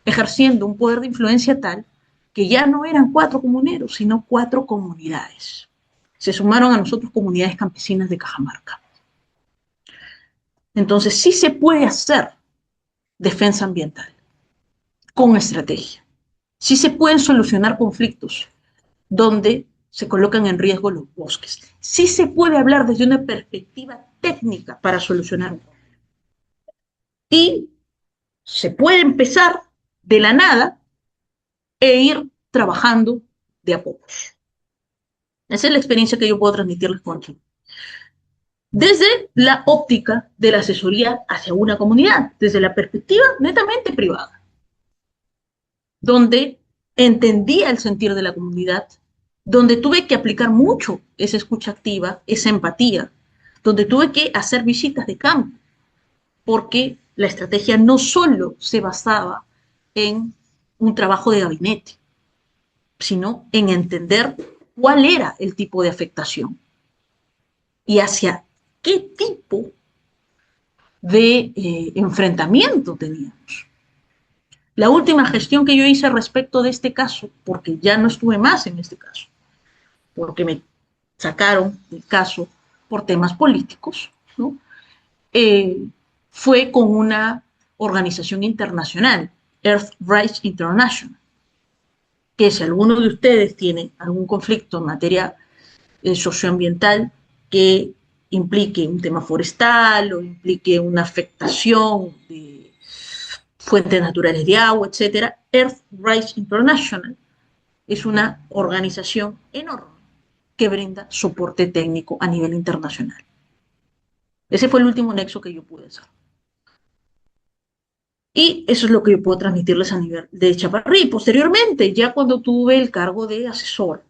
ejerciendo un poder de influencia tal que ya no eran 4 comuneros, sino 4 comunidades. Se sumaron a nosotros comunidades campesinas de Cajamarca. Entonces, sí se puede hacer defensa ambiental con estrategia. Sí se pueden solucionar conflictos donde se colocan en riesgo los bosques. Sí se puede hablar desde una perspectiva técnica para solucionar un problema. Y se puede empezar de la nada e ir trabajando de a pocos. Esa es la experiencia que yo puedo transmitirles con aquí. Desde la óptica de la asesoría hacia una comunidad, desde la perspectiva netamente privada, donde entendía el sentir de la comunidad, donde tuve que aplicar mucho esa escucha activa, esa empatía, donde tuve que hacer visitas de campo, porque la estrategia no solo se basaba en un trabajo de gabinete, sino en entender cuál era el tipo de afectación y hacia qué tipo de enfrentamiento teníamos. La última gestión que yo hice respecto de este caso, porque ya no estuve más en este caso, porque me sacaron del caso por temas políticos, ¿no? Eh, fue con una organización internacional, Earth Rights International, que si alguno de ustedes tiene algún conflicto en materia socioambiental que implique un tema forestal o implique una afectación de fuentes naturales de agua, etcétera, Earth Rights International es una organización enorme que brinda soporte técnico a nivel internacional. Ese fue el último nexo que yo pude hacer. Y eso es lo que yo puedo transmitirles a nivel de Chaparrí. Posteriormente, ya cuando tuve el cargo de asesor,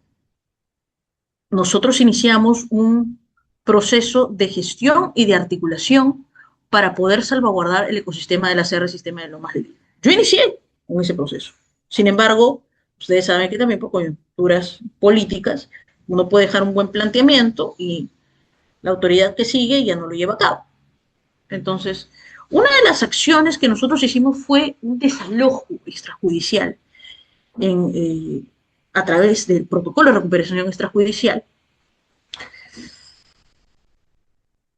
nosotros iniciamos un proceso de gestión y de articulación para poder salvaguardar el ecosistema de la Sierra y el sistema de Lomas de Lima. Yo inicié con ese proceso. Sin embargo, ustedes saben que también por coyunturas políticas uno puede dejar un buen planteamiento y la autoridad que sigue ya no lo lleva a cabo. Entonces, una de las acciones que nosotros hicimos fue un desalojo extrajudicial a través del protocolo de recuperación extrajudicial.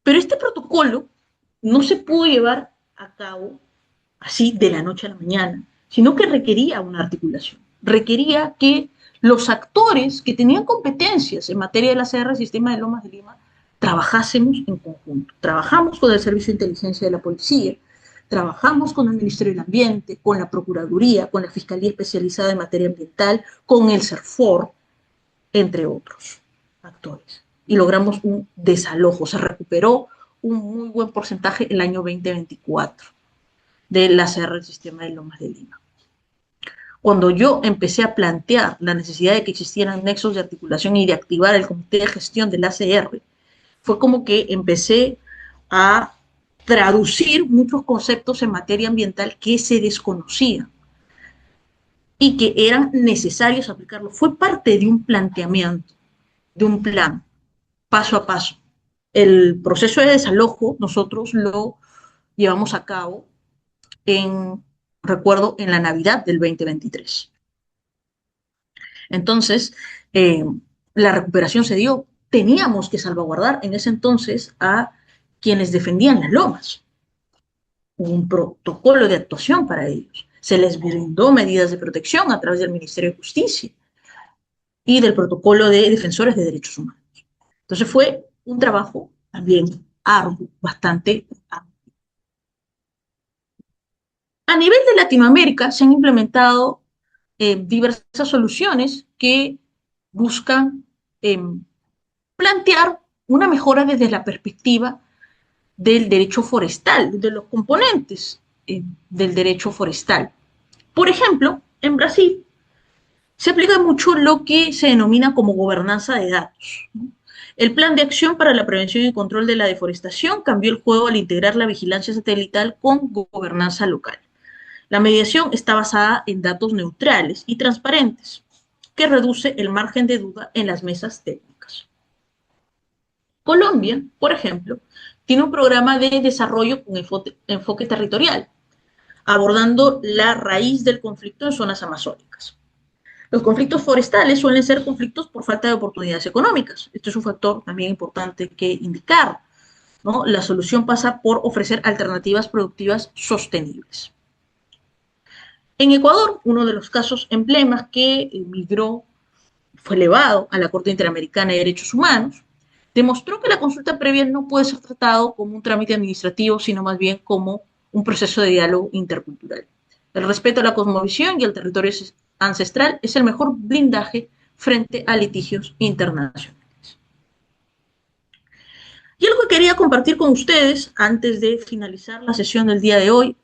Pero este protocolo no se pudo llevar a cabo así de la noche a la mañana, sino que requería una articulación, requería que los actores que tenían competencias en materia de la CR, Sistema de Lomas de Lima, trabajásemos en conjunto. Trabajamos con el Servicio de Inteligencia de la Policía, trabajamos con el Ministerio del Ambiente, con la Procuraduría, con la Fiscalía Especializada en Materia Ambiental, con el CERFOR, entre otros actores. Y logramos un desalojo, se recuperó un muy buen porcentaje el año 2024 de la CR del Sistema de Lomas de Lima. Cuando yo empecé a plantear la necesidad de que existieran nexos de articulación y de activar el Comité de Gestión del ACR, fue como que empecé a traducir muchos conceptos en materia ambiental que se desconocían y que eran necesarios aplicarlos. Fue parte de un planteamiento, de un plan, paso a paso. El proceso de desalojo nosotros lo llevamos a cabo recuerdo, en la Navidad del 2023. Entonces, la recuperación se dio. Teníamos que salvaguardar en ese entonces a quienes defendían las lomas. Hubo un protocolo de actuación para ellos. Se les brindó medidas de protección a través del Ministerio de Justicia y del protocolo de defensores de derechos humanos. Entonces fue un trabajo también arduo, bastante arduo. A nivel de Latinoamérica se han implementado diversas soluciones que buscan plantear una mejora desde la perspectiva del derecho forestal, de los componentes del derecho forestal. Por ejemplo, en Brasil se aplica mucho lo que se denomina como gobernanza de datos, ¿no? El Plan de Acción para la Prevención y Control de la Deforestación cambió el juego al integrar la vigilancia satelital con gobernanza local. La mediación está basada en datos neutrales y transparentes, que reduce el margen de duda en las mesas técnicas. Colombia, por ejemplo, tiene un programa de desarrollo con enfoque territorial, abordando la raíz del conflicto en zonas amazónicas. Los conflictos forestales suelen ser conflictos por falta de oportunidades económicas. Esto es un factor también importante que indicar, ¿no? La solución pasa por ofrecer alternativas productivas sostenibles. En Ecuador, uno de los casos emblemas que fue elevado a la Corte Interamericana de Derechos Humanos, demostró que la consulta previa no puede ser tratado como un trámite administrativo, sino más bien como un proceso de diálogo intercultural. El respeto a la cosmovisión y al territorio ancestral es el mejor blindaje frente a litigios internacionales. Y algo que quería compartir con ustedes antes de finalizar la sesión del día de hoy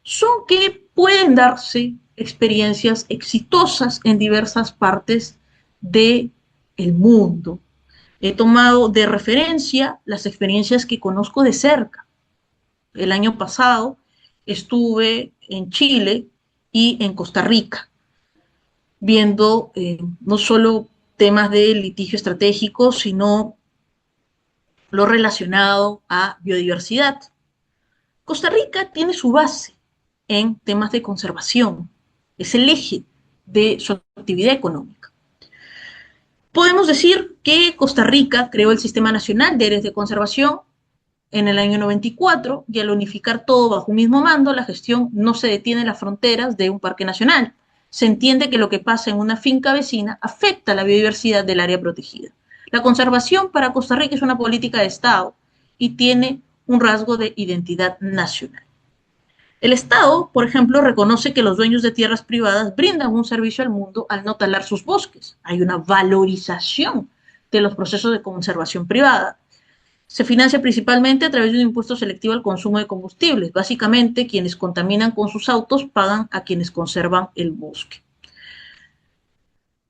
son que pueden darse experiencias exitosas en diversas partes del mundo. He tomado de referencia las experiencias que conozco de cerca. El año pasado estuve en Chile y en Costa Rica, viendo no solo temas de litigio estratégico, sino lo relacionado a biodiversidad. Costa Rica tiene su base en temas de conservación. Es el eje de su actividad económica. Podemos decir que Costa Rica creó el Sistema Nacional de Áreas de Conservación en el año 94, y al unificar todo bajo un mismo mando, la gestión no se detiene en las fronteras de un parque nacional. Se entiende que lo que pasa en una finca vecina afecta a la biodiversidad del área protegida. La conservación para Costa Rica es una política de Estado y tiene un rasgo de identidad nacional. El Estado, por ejemplo, reconoce que los dueños de tierras privadas brindan un servicio al mundo al no talar sus bosques. Hay una valorización de los procesos de conservación privada. Se financia principalmente a través de un impuesto selectivo al consumo de combustibles. Básicamente, quienes contaminan con sus autos pagan a quienes conservan el bosque.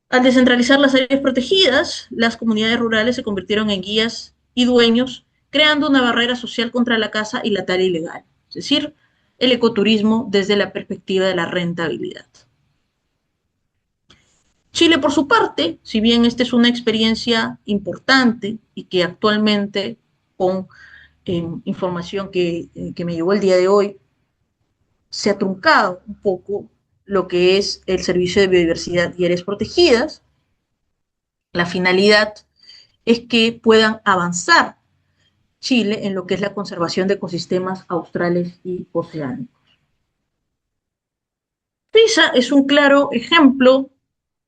Al descentralizar las áreas protegidas, las comunidades rurales se convirtieron en guías y dueños, creando una barrera social contra la caza y la tala ilegal, es decir, el ecoturismo desde la perspectiva de la rentabilidad. Chile, por su parte, si bien esta es una experiencia importante y que actualmente, con información que me llegó el día de hoy, se ha truncado un poco lo que es el servicio de biodiversidad y áreas protegidas. La finalidad es que puedan avanzar Chile en lo que es la conservación de ecosistemas australes y oceánicos. Suiza es un claro ejemplo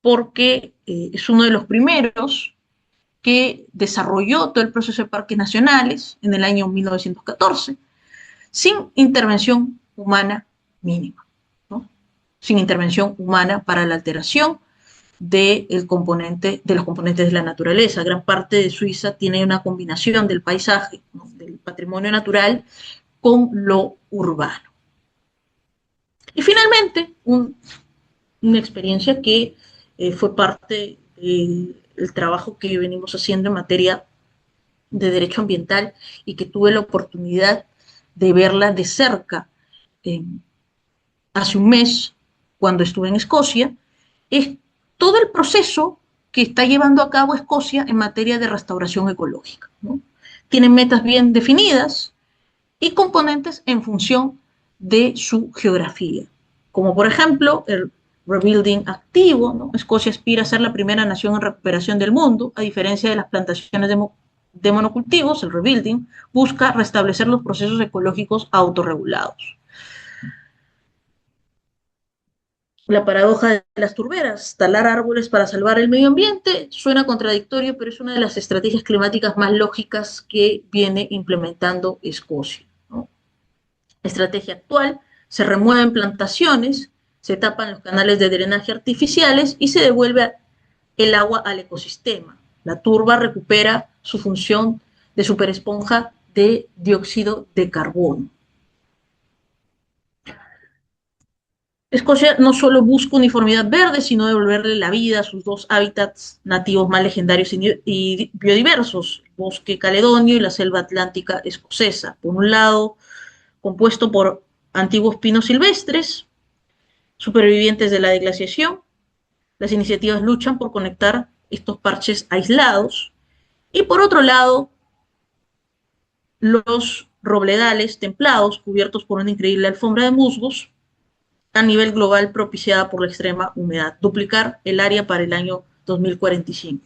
porque es uno de los primeros que desarrolló todo el proceso de parques nacionales en el año 1914, sin intervención humana mínima, ¿no? Sin intervención humana para la alteración de los componentes de la naturaleza. Gran parte de Suiza tiene una combinación del paisaje, ¿no?, del patrimonio natural, con lo urbano. Y finalmente, una experiencia que fue parte del trabajo que venimos haciendo en materia de derecho ambiental y que tuve la oportunidad de verla de cerca hace un mes, cuando estuve en Escocia, es todo el proceso que está llevando a cabo Escocia en materia de restauración ecológica, ¿no? Tienen metas bien definidas y componentes en función de su geografía, como por ejemplo el rebuilding activo, ¿no? Escocia aspira a ser la primera nación en recuperación del mundo, a diferencia de las plantaciones de monocultivos. El rebuilding busca restablecer los procesos ecológicos autorregulados. La paradoja de las turberas, talar árboles para salvar el medio ambiente, suena contradictorio, pero es una de las estrategias climáticas más lógicas que viene implementando Escocia, ¿no? La estrategia actual: se remueven plantaciones, se tapan los canales de drenaje artificiales y se devuelve el agua al ecosistema. La turba recupera su función de superesponja de dióxido de carbono. Escocia no solo busca uniformidad verde, sino devolverle la vida a sus dos hábitats nativos más legendarios y biodiversos, el bosque caledonio y la selva atlántica escocesa. Por un lado, compuesto por antiguos pinos silvestres, supervivientes de la deglaciación. Las iniciativas luchan por conectar estos parches aislados. Y por otro lado, los robledales templados, cubiertos por una increíble alfombra de musgos, a nivel global propiciada por la extrema humedad. Duplicar el área para el año 2045.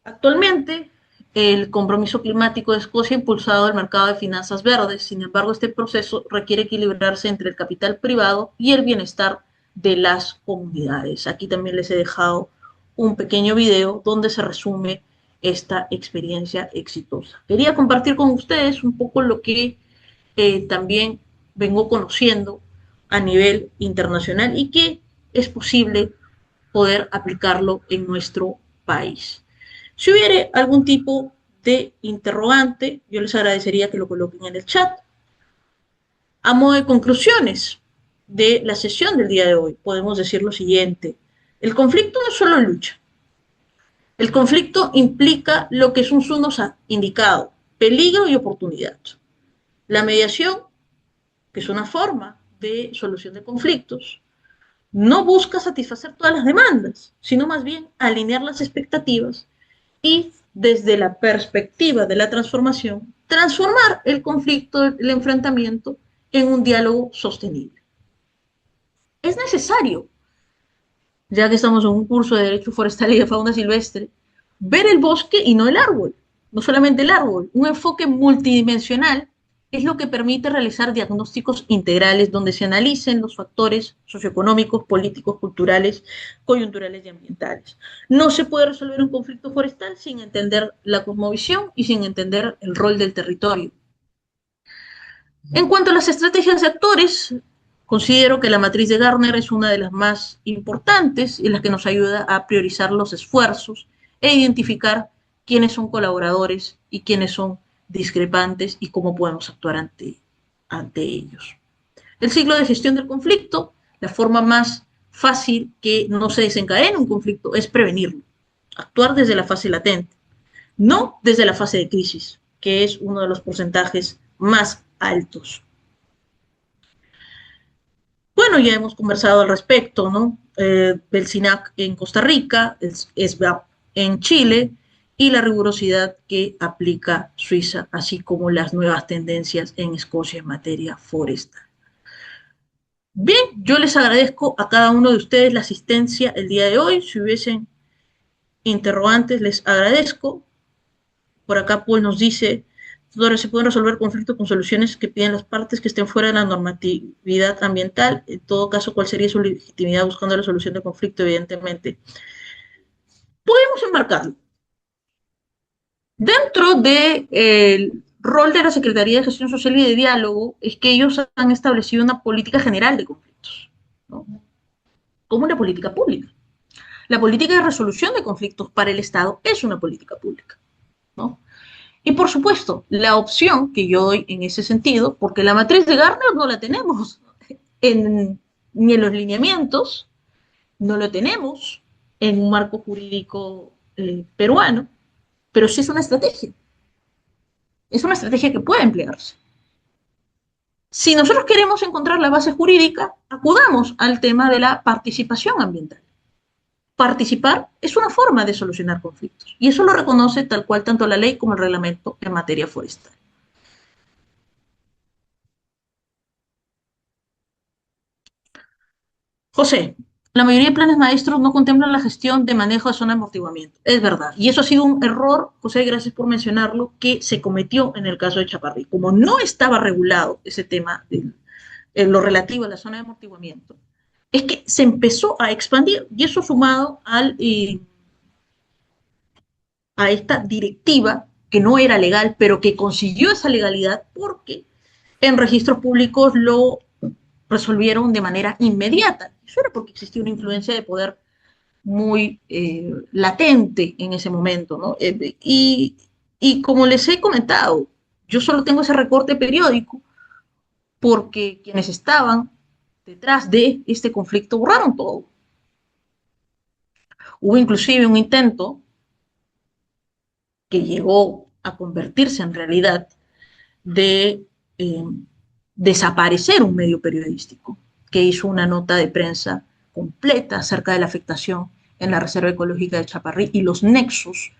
Actualmente, el compromiso climático de Escocia ha impulsado el mercado de finanzas verdes. Sin embargo, este proceso requiere equilibrarse entre el capital privado y el bienestar de las comunidades. Aquí también les he dejado un pequeño video donde se resume esta experiencia exitosa. Quería compartir con ustedes un poco lo que también vengo conociendo a nivel internacional y que es posible poder aplicarlo en nuestro país. Si hubiera algún tipo de interrogante, yo les agradecería que lo coloquen en el chat. A modo de conclusiones de la sesión del día de hoy, podemos decir lo siguiente: el conflicto no es solo lucha. El conflicto implica lo que Sun Tzu nos ha indicado: peligro y oportunidad. La mediación, que es una forma de solución de conflictos, no busca satisfacer todas las demandas, sino más bien alinear las expectativas y, desde la perspectiva de la transformación, transformar el conflicto, el enfrentamiento, en un diálogo sostenible. Es necesario, ya que estamos en un curso de Derecho Forestal y de Fauna Silvestre, ver el bosque y no el árbol, no solamente el árbol. Un enfoque multidimensional es lo que permite realizar diagnósticos integrales donde se analicen los factores socioeconómicos, políticos, culturales, coyunturales y ambientales. No se puede resolver un conflicto forestal sin entender la cosmovisión y sin entender el rol del territorio. En cuanto a las estrategias de actores, considero que la matriz de Gardner es una de las más importantes y las que nos ayuda a priorizar los esfuerzos e identificar quiénes son colaboradores y quiénes son discrepantes y cómo podemos actuar ante ellos. El ciclo de gestión del conflicto, la forma más fácil que no se desencadene un conflicto es prevenirlo, actuar desde la fase latente, no desde la fase de crisis, que es uno de los porcentajes más altos. Bueno, ya hemos conversado al respecto, ¿no? El SINAC en Costa Rica, el SBAP en Chile y la rigurosidad que aplica Suiza, así como las nuevas tendencias en Escocia en materia forestal. Bien, yo les agradezco a cada uno de ustedes la asistencia el día de hoy. Si hubiesen interrogantes, les agradezco. Por acá, pues, nos dice, se pueden resolver conflictos con soluciones que piden las partes que estén fuera de la normatividad ambiental. En todo caso, ¿cuál sería su legitimidad buscando la solución del conflicto? Evidentemente, podemos enmarcarlo. Dentro del rol de la Secretaría de Gestión Social y de Diálogo es que ellos han establecido una política general de conflictos, ¿no? Como una política pública. La política de resolución de conflictos para el Estado es una política pública, ¿no? Y por supuesto, la opción que yo doy en ese sentido, porque la matriz de Gardner no la tenemos ni en los lineamientos, no lo tenemos en un marco jurídico peruano, pero sí es una estrategia. Es una estrategia que puede emplearse. Si nosotros queremos encontrar la base jurídica, acudamos al tema de la participación ambiental. Participar es una forma de solucionar conflictos y eso lo reconoce tal cual tanto la ley como el reglamento en materia forestal. José, la mayoría de planes maestros no contemplan la gestión de manejo de zona de amortiguamiento. Es verdad. Y eso ha sido un error, José, gracias por mencionarlo, que se cometió en el caso de Chaparrí. Como no estaba regulado ese tema de lo relativo a la zona de amortiguamiento, es que se empezó a expandir y eso sumado a esta directiva que no era legal, pero que consiguió esa legalidad porque en registros públicos lo resolvieron de manera inmediata. Eso era porque existía una influencia de poder muy latente en ese momento, ¿no? Y como les he comentado, yo solo tengo ese recorte periódico porque quienes estaban detrás de este conflicto borraron todo. Hubo inclusive un intento que llegó a convertirse en realidad de desaparecer un medio periodístico que hizo una nota de prensa completa acerca de la afectación en la Reserva Ecológica de Chaparrí y los nexos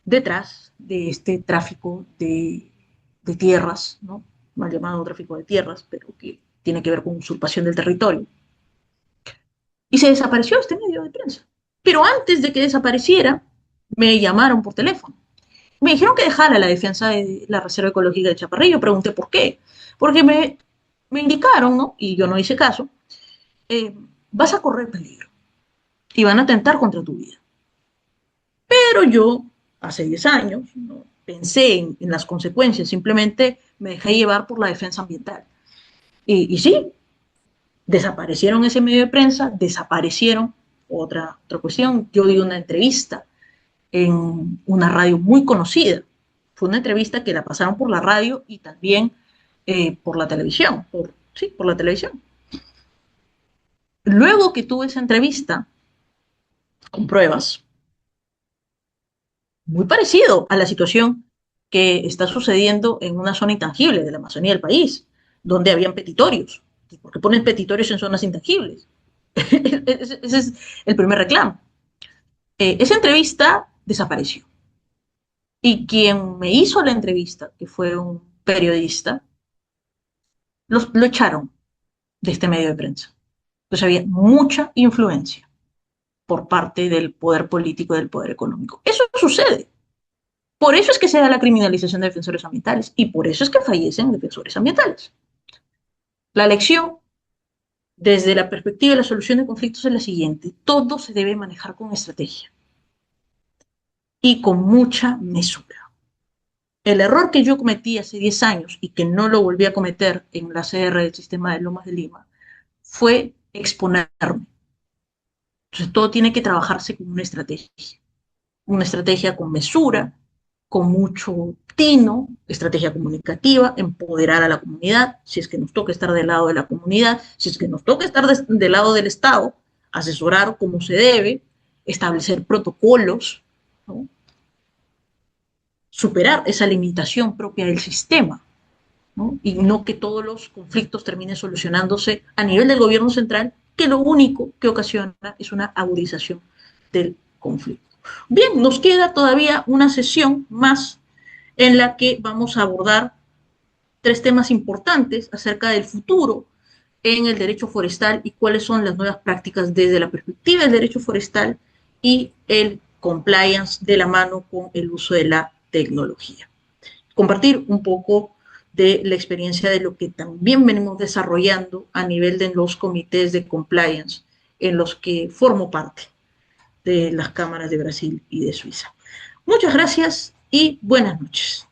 detrás de este tráfico de tierras, ¿no? Mal llamado tráfico de tierras, pero que tiene que ver con usurpación del territorio. Y se desapareció este medio de prensa. Pero antes de que desapareciera, me llamaron por teléfono. Me dijeron que dejara la defensa de la Reserva Ecológica de Chaparrí. Yo pregunté por qué. Porque me indicaron, ¿no? Y yo no hice caso, vas a correr peligro y van a atentar contra tu vida. Pero yo, hace 10 años, no pensé en las consecuencias, simplemente me dejé llevar por la defensa ambiental. Y sí, desaparecieron ese medio de prensa, desaparecieron otra cuestión. Yo di una entrevista en una radio muy conocida. Fue una entrevista que la pasaron por la radio y también por la televisión. Por la televisión. Luego que tuve esa entrevista con pruebas, muy parecido a la situación que está sucediendo en una zona intangible de la Amazonía del país, donde habían petitorios. ¿Por qué ponen petitorios en zonas intangibles? Ese es el primer reclamo. Esa entrevista desapareció. Y quien me hizo la entrevista, que fue un periodista, lo echaron de este medio de prensa. Entonces había mucha influencia por parte del poder político y del poder económico. Eso sucede. Por eso es que se da la criminalización de defensores ambientales y por eso es que fallecen defensores ambientales. La lección, desde la perspectiva de la solución de conflictos, es la siguiente. Todo se debe manejar con estrategia y con mucha mesura. El error que yo cometí hace 10 años y que no lo volví a cometer en la CR del sistema de Lomas de Lima fue exponerme. Entonces todo tiene que trabajarse con una estrategia con mesura, con mucho tino, estrategia comunicativa, empoderar a la comunidad, si es que nos toca estar del lado de la comunidad, si es que nos toca estar del lado del Estado, asesorar como se debe, establecer protocolos, ¿no? Superar esa limitación propia del sistema, ¿no? Y no que todos los conflictos terminen solucionándose a nivel del gobierno central, que lo único que ocasiona es una agudización del conflicto. Bien, nos queda todavía una sesión más en la que vamos a abordar 3 temas importantes acerca del futuro en el derecho forestal y cuáles son las nuevas prácticas desde la perspectiva del derecho forestal y el compliance de la mano con el uso de la tecnología. Compartir un poco de la experiencia de lo que también venimos desarrollando a nivel de los comités de compliance en los que formo parte de las cámaras de Brasil y de Suiza. Muchas gracias y buenas noches.